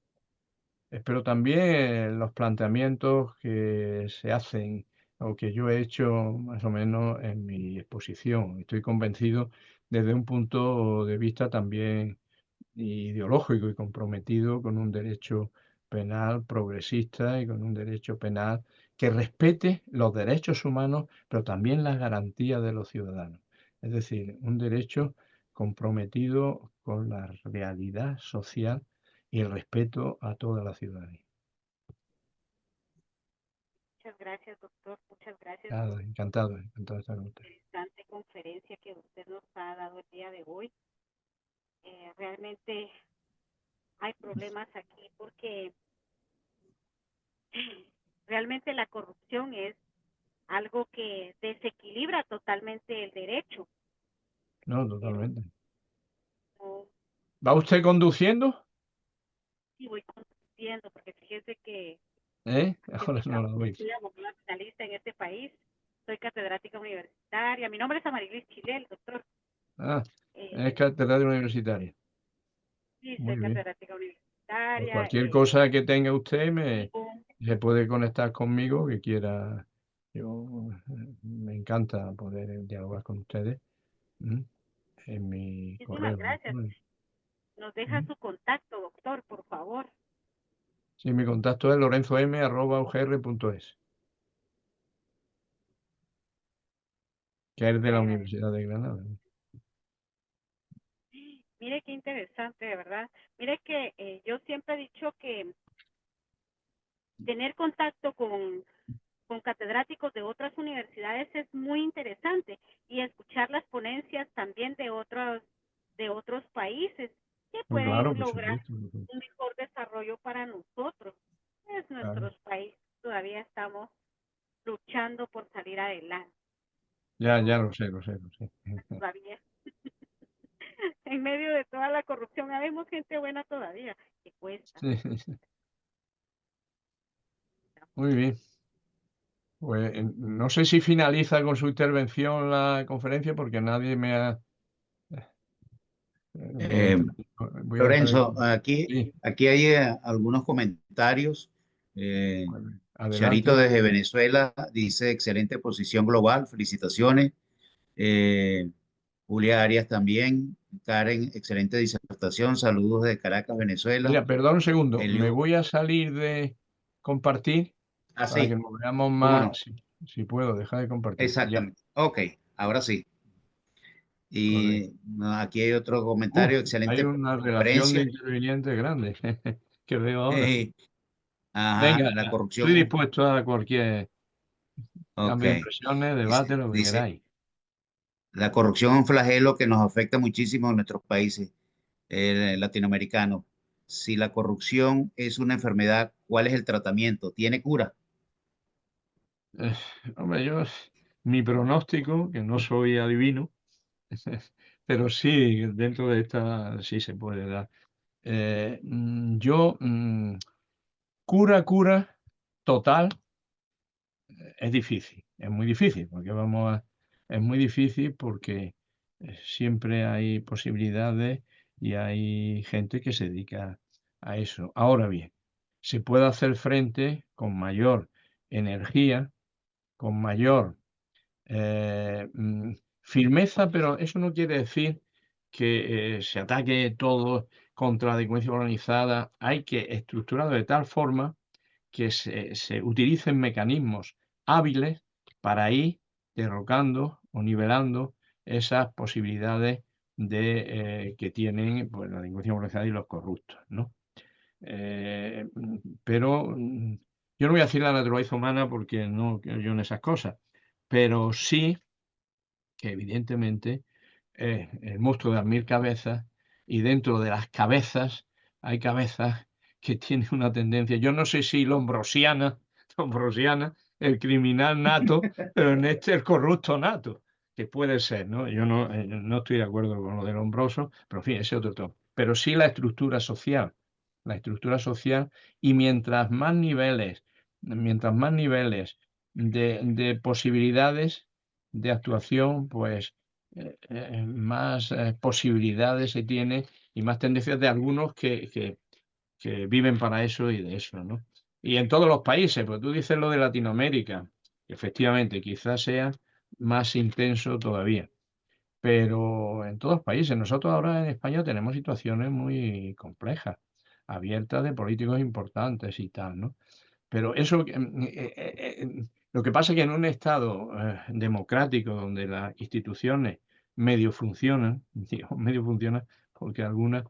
pero también los planteamientos que se hacen o que yo he hecho más o menos en mi exposición. Estoy convencido desde un punto de vista también ideológico y comprometido con un derecho penal progresista y con un derecho penal que respete los derechos humanos, pero también las garantías de los ciudadanos. Es decir, un derecho comprometido con la realidad social y el respeto a toda la ciudadanía. Muchas gracias, doctor, muchas gracias Nada, por encantado de estar con la usted. interesante conferencia que usted nos ha dado el día de hoy. Realmente hay problemas aquí porque realmente la corrupción es algo que desequilibra totalmente el derecho, No, pero totalmente. no, ¿Va usted conduciendo? sí voy conociendo, porque fíjese ¿Eh? que Ahora sí, no lo yo oís. soy abogada penalista en este país, soy catedrática universitaria, mi nombre es Amarilis Chilel, doctor. Ah, es Eh, catedrático universitaria. sí, soy Muy bien. catedrática Pues universitaria, cualquier cosa que tenga usted vivo, se puede conectar conmigo, que quiera. Yo me encanta poder dialogar con ustedes, ¿m? En mi muchísimas correo gracias. electrónico. Nos deja ¿M? su contacto, doctor, por favor. Sí, mi contacto es lorenzom@ugr.es, que es de Le la agradezco. Universidad de Granada. Mire qué interesante, de verdad. Mire que yo siempre he dicho que tener contacto con con catedráticos de otras universidades es muy interesante, y escuchar las ponencias también de otros países que Pues claro, pueden por lograr supuesto. un mejor desarrollo para nosotros. Pues Claro. nuestros países todavía estamos luchando por salir adelante, Ya pero lo sé, lo sé, lo sé. todavía en medio de toda la corrupción habemos gente buena todavía, que cuesta. Sí, sí. Muy bien. Pues no sé si finaliza con su intervención la conferencia porque nadie me ha... Eh, voy a dejar de... Lorenzo, aquí, Sí, aquí hay algunos comentarios. Eh, pues, adelante. Charito desde Venezuela dice, excelente posición global, felicitaciones. Eh, Julia Arias también. Karen, excelente disertación, saludos de Caracas, Venezuela. Mira, perdón un segundo. Me Elio, voy a salir de compartir para que sí, nos veamos cómo más. no, Si puedo, deja de compartir. Ya, exactamente. Ok, ahora sí. correcto. Y aquí hay otro comentario, Hay excelente una relación de conferencia. intervinientes grande que veo ahora. Eh, ajá, Venga, la estoy corrupción. dispuesto a cualquier Ok, cambio de impresiones, debate, lo que dice, queráis. la corrupción es un flagelo que nos afecta muchísimo en nuestros países latinoamericanos. Si la corrupción es una enfermedad, ¿cuál es el tratamiento? ¿Tiene cura? Eh, hombre, mi pronóstico, que no soy adivino, pero sí, dentro de esta sí se puede dar. Yo, cura total, es difícil, es muy difícil, porque es muy difícil porque siempre hay posibilidades y hay gente que se dedica a eso. Ahora bien, se puede hacer frente con mayor energía, con mayor firmeza, pero eso no quiere decir que se ataque todo contra la delincuencia organizada. Hay que estructurarlo de tal forma que se utilicen mecanismos hábiles para ir derrocando o nivelando esas posibilidades que tienen pues, la delincuencia organizada y los corruptos, ¿no? Pero yo no voy a decir la naturaleza humana porque no creo yo en esas cosas, pero sí que evidentemente es el monstruo de las mil cabezas y dentro de las cabezas hay cabezas que tienen una tendencia, yo no sé si lombrosiana, lombrosiana, el criminal nato, pero en este el corrupto nato, que puede ser, ¿no? Yo no estoy de acuerdo con lo de Lombroso, pero en fin, ese otro tema. Pero sí la estructura social y mientras más niveles de posibilidades de actuación, pues más posibilidades se tiene y más tendencias de algunos que viven para eso y de eso, ¿no? Y en todos los países, pues tú dices lo de Latinoamérica, efectivamente, quizás sea más intenso todavía, pero en todos los países, nosotros ahora en España tenemos situaciones muy complejas, abiertas de políticos importantes y tal, ¿no? Pero eso, lo que pasa es que en un estado democrático donde las instituciones medio funcionan, digo, medio funcionan porque algunas,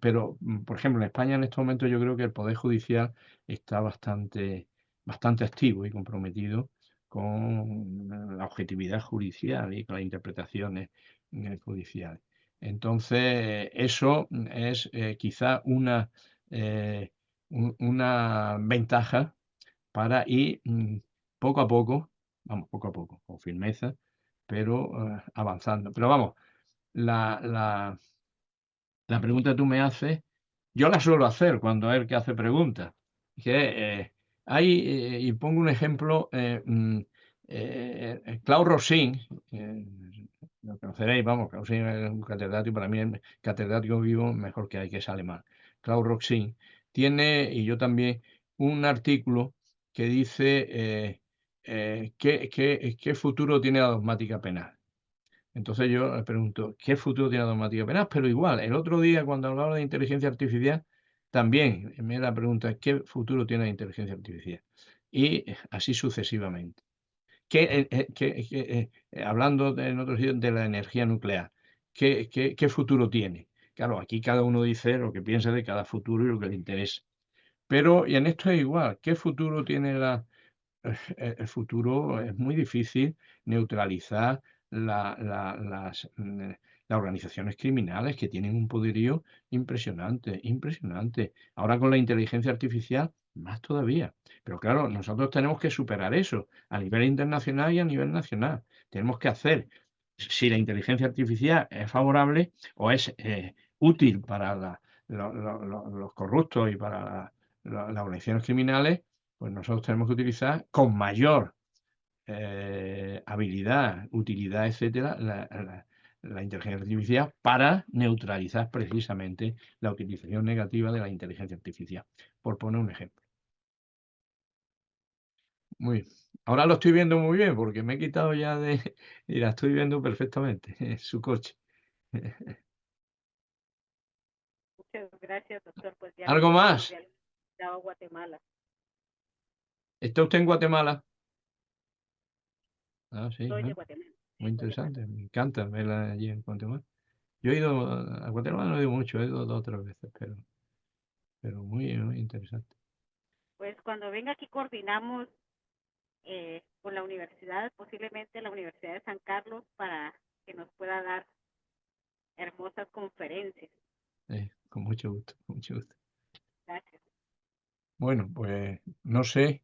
pero por ejemplo en España en estos momentos yo creo que el Poder Judicial está bastante activo y comprometido con la objetividad judicial y con las interpretaciones judiciales. Entonces, eso es quizá eh, una ventaja para ir poco a poco, vamos, poco a poco, con firmeza, pero avanzando. Pero vamos, la, la, la pregunta que tú me haces, yo la suelo hacer cuando es el que hace preguntas. Que y pongo un ejemplo, Claude Rosin, lo conoceréis, vamos, Claude Rosin es un catedrático, para mí es catedrático vivo mejor que hay, que es alemán. Claude Rosin tiene, y yo también, un artículo que dice ¿qué futuro tiene la dogmática penal? Entonces yo le pregunto, ¿qué futuro tiene la dogmática penal? Pero igual, el otro día cuando hablaba de inteligencia artificial, también me la pregunta, ¿qué futuro tiene la inteligencia artificial? Y así sucesivamente. Hablando en otros sitios de la energía nuclear, ¿qué futuro tiene? Claro, aquí cada uno dice lo que piensa de cada futuro y lo que le interesa. Pero, y en esto es igual, ¿qué futuro tiene el futuro es muy difícil neutralizar las organizaciones criminales que tienen un poderío impresionante, impresionante. Ahora con la inteligencia artificial, más todavía. Pero claro, nosotros tenemos que superar eso a nivel internacional y a nivel nacional. Tenemos que hacer, si la inteligencia artificial es favorable o es útil para los corruptos y para las organizaciones criminales, pues nosotros tenemos que utilizar con mayor habilidad, utilidad, etcétera, la inteligencia artificial para neutralizar precisamente la utilización negativa de la inteligencia artificial, por poner un ejemplo. Muy bien. Ahora lo estoy viendo muy bien porque me he quitado ya de... y la estoy viendo perfectamente en su coche. Muchas gracias, doctor. Pues ya le ¿Algo dije más? cordialmente a Guatemala. ¿Está usted en Guatemala? Ah, sí, Soy de Guatemala. Sí, muy Guatemala. interesante. Me encanta verla allí en Guatemala. Yo he ido a Guatemala, no he ido mucho, he ido 2 o 3 veces, pero muy, muy interesante. Pues cuando venga aquí coordinamos con la universidad, posiblemente la Universidad de San Carlos, para que nos pueda dar hermosas conferencias. Con mucho gusto, con mucho gusto. Gracias. Bueno, pues no sé,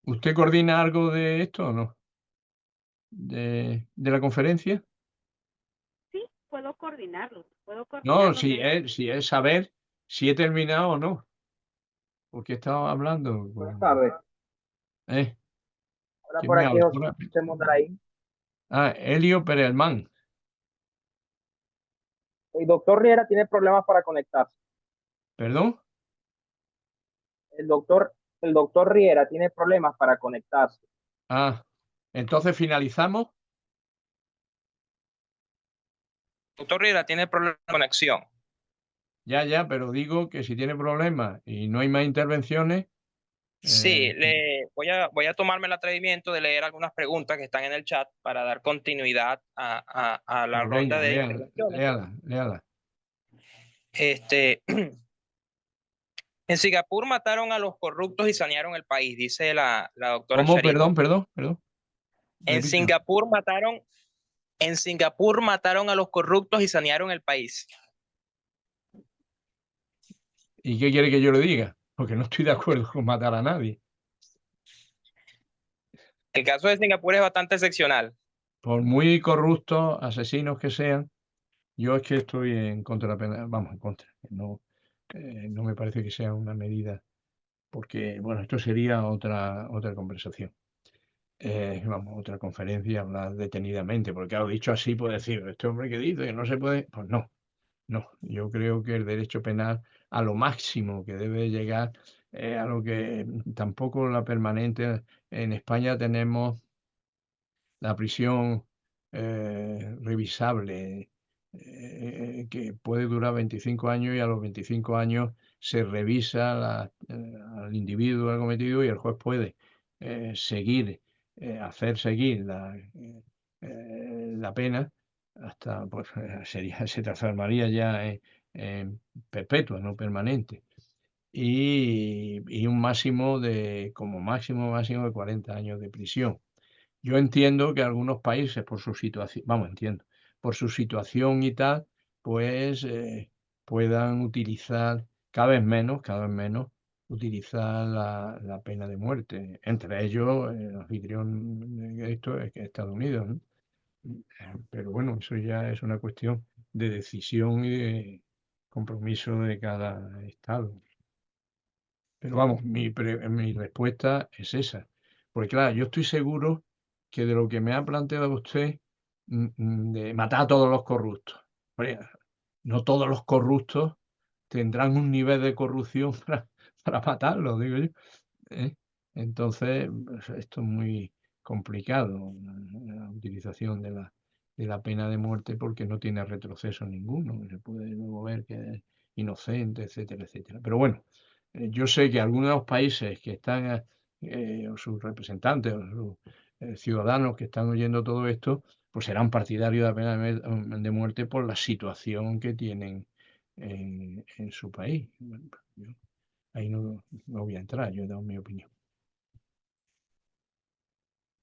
¿usted coordina algo de esto o no? ¿De la conferencia? Sí, puedo coordinarlos, No, de hecho. si es saber si he terminado o no, porque estaba hablando Buenas con... tardes. ¿Eh? Hola, ¿Quién por me aquí habla? José Mondaraí. Helio Perelman. El doctor Riera tiene problemas para conectarse. ¿Perdón? El doctor, el doctor Riera tiene problemas para conectarse. Entonces finalizamos. Doctor Riera tiene problemas de conexión. Ya, pero digo que si tiene problemas y no hay más intervenciones, Sí, voy a tomarme el atrevimiento de leer algunas preguntas que están en el chat para dar continuidad a la pues ronda venga, de intervenciones. léala. En Singapur mataron a los corruptos y sanearon el país, dice la doctora ¿Cómo? Sharif. Perdón. En Repito. Singapur mataron a los corruptos y sanearon el país. ¿Y qué quiere que yo le diga? Porque no estoy de acuerdo con matar a nadie. El caso de Singapur es bastante excepcional. Por muy corruptos, asesinos que sean, yo es que estoy en contra de la pena, vamos, en contra. No me parece que sea una medida, porque, bueno, esto sería otra conversación. Vamos, otra conferencia, hablar detenidamente, porque claro, dicho así, puede decir, este hombre que dice que no se puede, pues no, yo creo que el derecho penal a lo máximo que debe llegar, a lo que tampoco la permanente, en España tenemos la prisión revisable, que puede durar 25 años y a los 25 años se revisa al individuo que ha cometido y el juez puede seguir, hacer seguir la pena hasta, pues se transformaría ya en perpetua, no permanente. Y un máximo como máximo de 40 años de prisión. Yo entiendo que algunos países, por su situación, por su situación y tal, pues puedan utilizar cada vez menos, utilizar la pena de muerte. Entre ellos, el anfitrión de esto es que Estados Unidos, ¿no? Pero bueno, eso ya es una cuestión de decisión y de compromiso de cada estado. Pero vamos, mi respuesta es esa. Porque claro, yo estoy seguro que de lo que me ha planteado usted, de matar a todos los corruptos. Hombre, no todos los corruptos tendrán un nivel de corrupción para matarlos, digo yo. ¿Eh? Entonces, pues, esto es muy complicado, la utilización de la pena de muerte, porque no tiene retroceso ninguno. Se puede luego ver que es inocente, etcétera, etcétera. Pero bueno, yo sé que algunos de los países que están, o sus representantes, o sus ciudadanos que están oyendo todo esto, pues serán partidarios de la pena de muerte por la situación que tienen en su país. Bueno, ahí no voy a entrar, yo he dado mi opinión.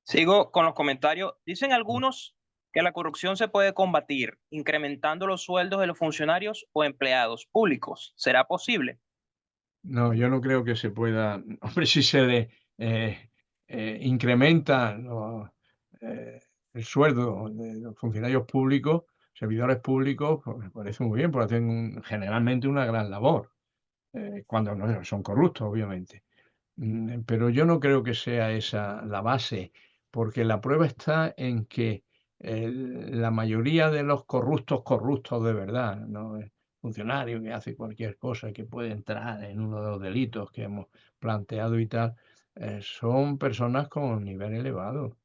Sigo con los comentarios. Dicen algunos que la corrupción se puede combatir incrementando los sueldos de los funcionarios o empleados públicos. ¿Será posible? No, yo no creo que se pueda. Hombre, si se le incrementa el sueldo de los funcionarios públicos, servidores públicos, pues me parece muy bien, porque hacen generalmente una gran labor, cuando no son corruptos, obviamente. Pero yo no creo que sea esa la base, porque la prueba está en que la mayoría de los corruptos de verdad, no el funcionario que hace cualquier cosa que puede entrar en uno de los delitos que hemos planteado y tal, son personas con nivel elevado.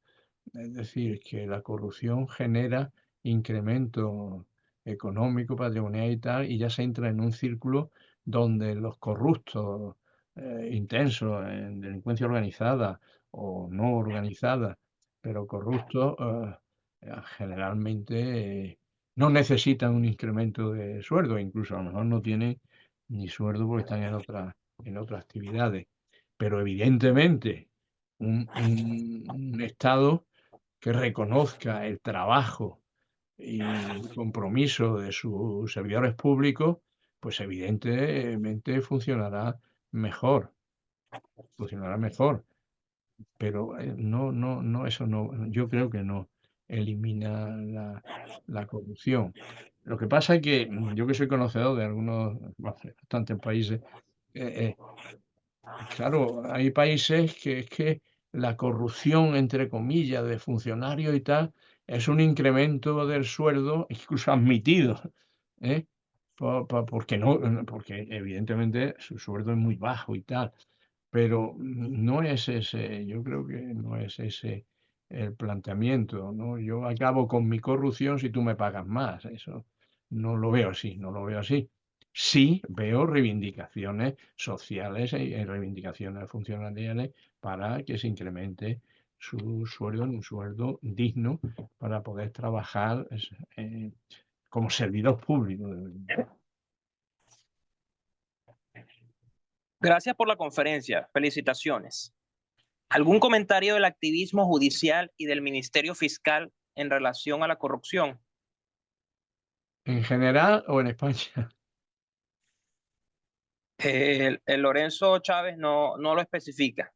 Es decir, que la corrupción genera incremento económico, patrimonial y tal, y ya se entra en un círculo donde los corruptos intensos en delincuencia organizada o no organizada, pero corruptos, generalmente no necesitan un incremento de sueldo, incluso a lo mejor no tienen ni sueldo porque están en otras actividades. Pero evidentemente un Estado que reconozca el trabajo y el compromiso de sus servidores públicos, pues evidentemente mejor, funcionará mejor. Pero eso no, yo creo que no elimina la corrupción. Lo que pasa es que yo que soy conocedor de algunos, bastantes países, eh, claro, hay países que es que la corrupción, entre comillas, de funcionarios y tal, es un incremento del sueldo, incluso admitido, ¿eh? Porque no, porque evidentemente su sueldo es muy bajo y tal, pero no es ese, yo creo que no es ese el planteamiento, ¿no? Yo acabo con mi corrupción si tú me pagas más, eso no lo veo así, no lo veo así. Sí veo reivindicaciones sociales y reivindicaciones funcionariales para que se incremente su sueldo en un sueldo digno para poder trabajar como servidor público. Gracias por la conferencia. Felicitaciones. ¿Algún comentario del activismo judicial y del Ministerio Fiscal en relación a la corrupción? ¿En general o en España? El Lorenzo Chávez no lo especifica.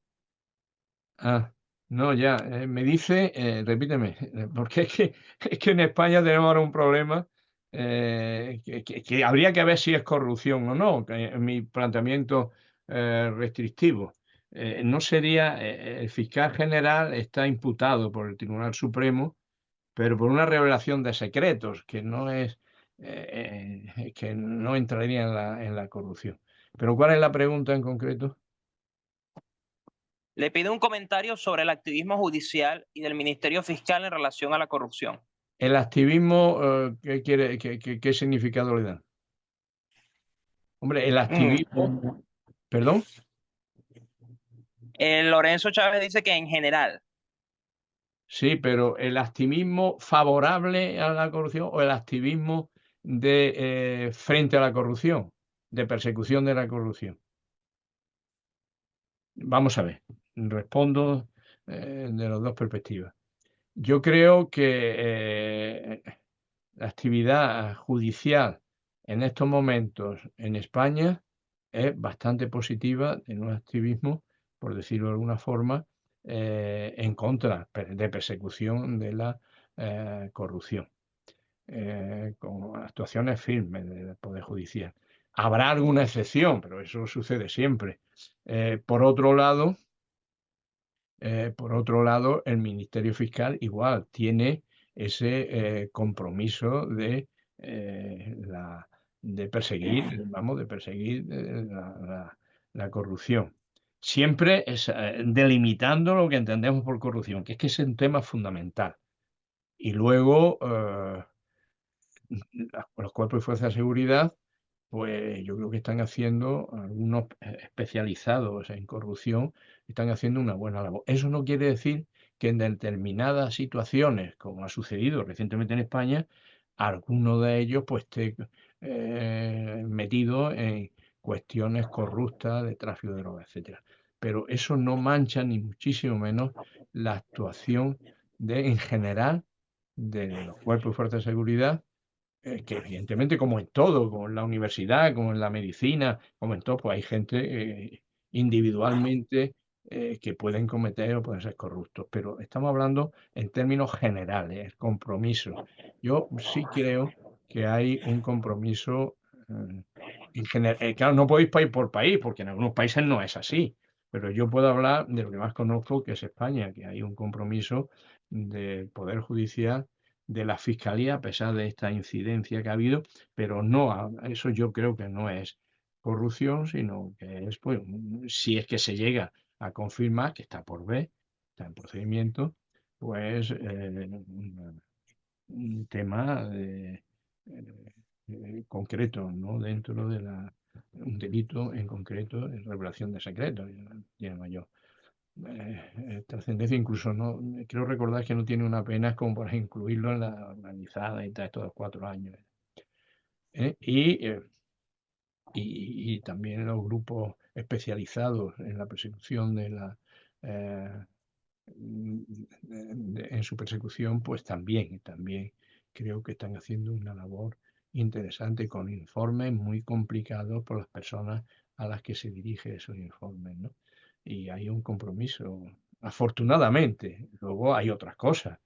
Ah, no, ya, me dice, repíteme, porque es que en España tenemos ahora un problema que habría que ver si es corrupción o no, que en mi planteamiento restrictivo. No sería, el fiscal general está imputado por el Tribunal Supremo, pero por una revelación de secretos que no entraría en la corrupción. Pero ¿cuál es la pregunta en concreto? Le pido un comentario sobre el activismo judicial y del Ministerio Fiscal en relación a la corrupción. El activismo, ¿qué significado le da? Hombre, el activismo, ¿perdón? El Lorenzo Chávez dice que en general. Sí, pero ¿el activismo favorable a la corrupción o el activismo de frente a la corrupción, de persecución de la corrupción? Vamos a ver, respondo de las dos perspectivas. Yo creo que la actividad judicial en estos momentos en España es bastante positiva en un activismo, por decirlo de alguna forma, en contra de persecución de la corrupción, con actuaciones firmes del Poder Judicial. Habrá alguna excepción, pero eso sucede siempre. Por otro lado, el Ministerio Fiscal igual tiene ese compromiso de perseguir, la corrupción. Siempre delimitando lo que entendemos por corrupción, que es un tema fundamental. Y luego, los cuerpos y fuerzas de seguridad, pues yo creo que están haciendo, algunos especializados en corrupción, están haciendo una buena labor. Eso no quiere decir que en determinadas situaciones, como ha sucedido recientemente en España, alguno de ellos pues esté metido cuestiones corruptas de tráfico de drogas, etcétera. Pero eso no mancha ni muchísimo menos la actuación en general de los cuerpos y fuerzas de seguridad, que evidentemente, como en todo, como en la universidad, como en la medicina, como en todo, pues hay gente individualmente que pueden cometer o pueden ser corruptos, pero estamos hablando en términos generales, el compromiso. Yo sí creo que hay un compromiso en general. Claro, no podéis país por país, porque en algunos países no es así, pero yo puedo hablar de lo que más conozco, que es España, que hay un compromiso del Poder Judicial, de la Fiscalía, a pesar de esta incidencia que ha habido, pero no, eso yo creo que no es corrupción, sino que es, pues, si es que se llega a confirmar, que está por ver, está en procedimiento, pues un tema concreto, no dentro de un delito en concreto de revelación de secretos, tiene mayor trascendencia. Incluso no creo recordar que no tiene una pena como para incluirlo en la organizada y tal, estos 4 años. Y también los grupos especializados en la persecución de la en su persecución, pues también creo que están haciendo una labor interesante con informes muy complicados por las personas a las que se dirige esos informes, ¿no? Y hay un compromiso, afortunadamente. Luego hay otras cosas,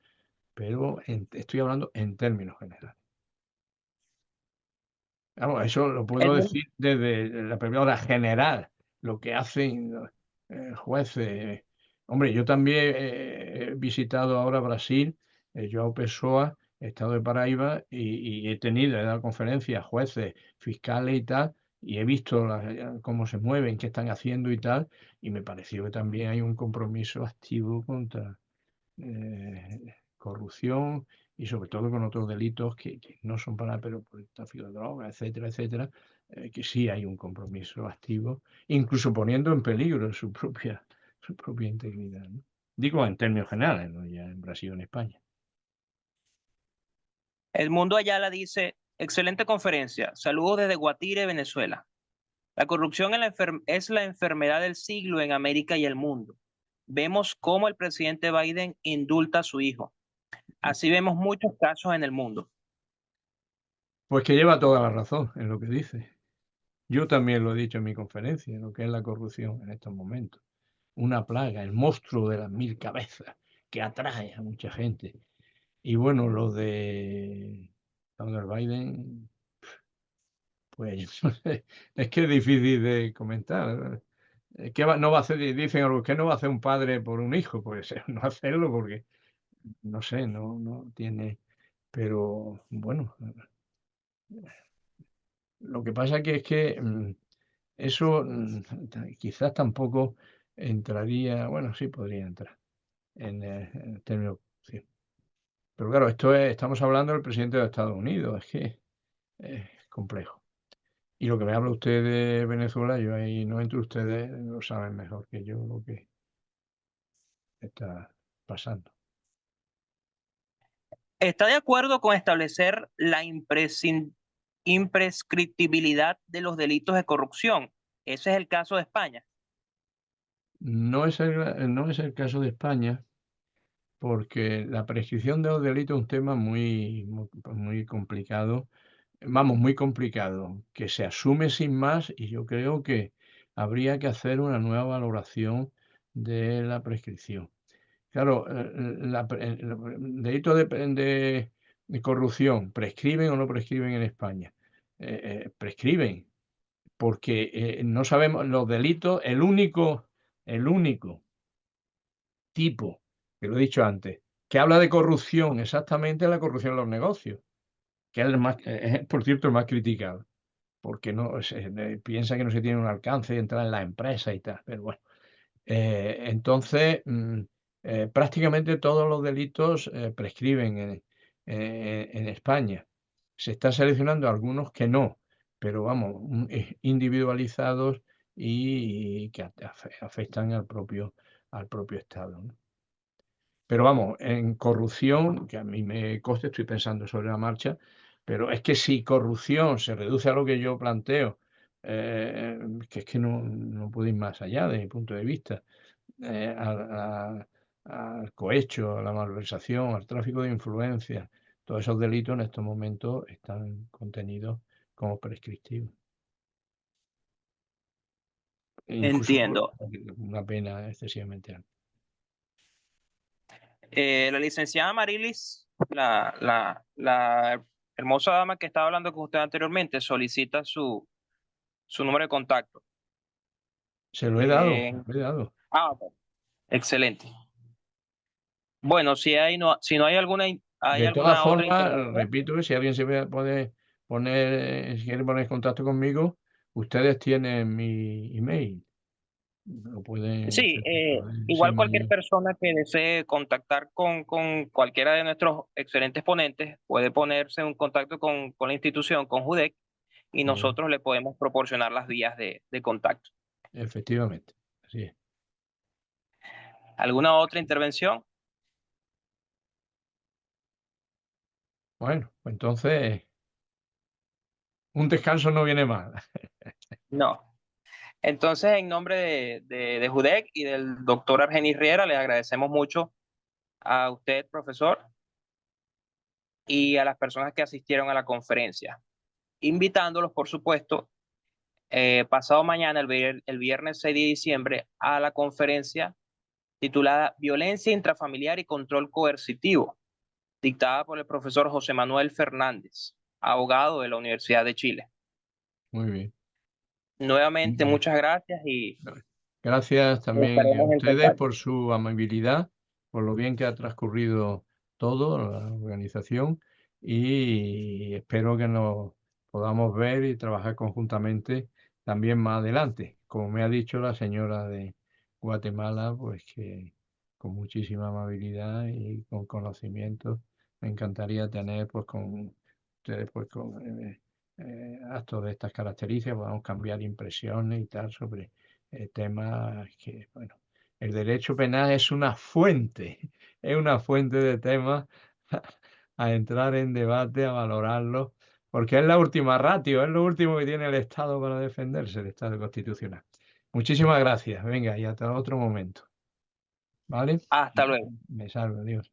pero estoy hablando en términos generales. Vamos, eso lo puedo decir desde la primera hora general, lo que hacen jueces. Hombre, yo también he visitado ahora Brasil, João Pessoa, estado de Paraíba, y he dado conferencias a jueces, fiscales y tal, y he visto cómo se mueven, qué están haciendo y tal, y me pareció que también hay un compromiso activo contra corrupción y sobre todo con otros delitos que no son para, pero por el tráfico de drogas, etcétera, etcétera, que sí hay un compromiso activo, incluso poniendo en peligro su propia integridad, ¿no? Digo en términos generales, ¿no? Ya en Brasil o en España. Edmundo Ayala dice, excelente conferencia, saludos desde Guatire, Venezuela. La corrupción es la enfermedad del siglo en América y el mundo. Vemos cómo el presidente Biden indulta a su hijo. Así vemos muchos casos en el mundo. Pues que lleva toda la razón en lo que dice. Yo también lo he dicho en mi conferencia, lo que es la corrupción en estos momentos. Una plaga, el monstruo de las 1000 cabezas, que atrae a mucha gente. Y bueno, lo de Biden, pues es que es difícil de comentar. No va a hacer? Dicen algo, ¿qué no va a hacer un padre por un hijo? Pues no hacerlo porque, no sé, no tiene. Pero bueno, lo que pasa es que eso quizás tampoco entraría, bueno, sí podría entrar en el término, sí. Pero claro, estamos hablando del presidente de Estados Unidos, es que es complejo. Y lo que me habla usted de Venezuela, yo ahí no entro, ustedes lo saben mejor que yo lo que está pasando. ¿Está de acuerdo con establecer la imprescriptibilidad de los delitos de corrupción? Ese es el caso de España. No es el caso de España, porque la prescripción de los delitos es un tema muy complicado, vamos, muy complicado, que se asume sin más, y yo creo que habría que hacer una nueva valoración de la prescripción. Claro, el delito de corrupción, ¿prescriben o no prescriben en España? Prescriben, porque no sabemos los delitos, el único tipo, que lo he dicho antes, que habla de corrupción, exactamente la corrupción en los negocios, que es, por cierto, el más criticado, porque no piensa que no se tiene un alcance de entrar en la empresa y tal, pero bueno. Entonces, prácticamente todos los delitos prescriben en España. Se están seleccionando algunos que no, pero vamos, individualizados y que afectan al propio Estado, ¿no? Pero vamos, en corrupción, que a mí me consta, estoy pensando sobre la marcha, pero es que si corrupción se reduce a lo que yo planteo, que es que no puede ir más allá de mi punto de vista, al cohecho, a la malversación, al tráfico de influencias. Todos esos delitos en estos momentos están contenidos como prescriptivos. Incluso Entiendo. una pena excesivamente alta. La licenciada Marilis, la hermosa dama que estaba hablando con usted anteriormente, solicita su número de contacto. Se lo he dado, Eh, lo he dado. ok. Excelente. Bueno, si no hay alguna De todas otra formas, intervención. repito que si alguien se puede poner, si quiere poner en contacto conmigo, ustedes tienen mi email. Lo pueden Sí, hacer igual sin cualquier mayor- persona que desee contactar con cualquiera de nuestros excelentes ponentes puede ponerse en contacto con la institución, con JUDEC, y Muy bien. nosotros le podemos proporcionar las vías de contacto. Efectivamente, así es. ¿Alguna otra intervención? Bueno, pues entonces un descanso no viene mal. No. Entonces, en nombre de JUDEC y del doctor Argenis Riera, les agradecemos mucho a usted, profesor, y a las personas que asistieron a la conferencia, invitándolos, por supuesto, pasado mañana, el viernes 6 de diciembre, a la conferencia titulada Violencia intrafamiliar y control coercitivo, dictada por el profesor José Manuel Fernández, abogado de la Universidad de Chile. Muy bien. Nuevamente, muchas gracias y Gracias también a estaremos en ustedes contacto. por su amabilidad, por lo bien que ha transcurrido todo, la organización, y espero que nos podamos ver y trabajar conjuntamente también más adelante. Como me ha dicho la señora de Guatemala, pues que con muchísima amabilidad y con conocimiento me encantaría tener pues con ustedes pues con actos de estas características, podamos cambiar impresiones y tal sobre temas que, bueno, el derecho penal es una fuente de temas a entrar en debate, a valorarlos, porque es la última ratio, es lo último que tiene el Estado para defenderse, el Estado constitucional. Muchísimas gracias. Venga, y hasta otro momento. ¿Vale? Hasta luego. Me salvo, Dios.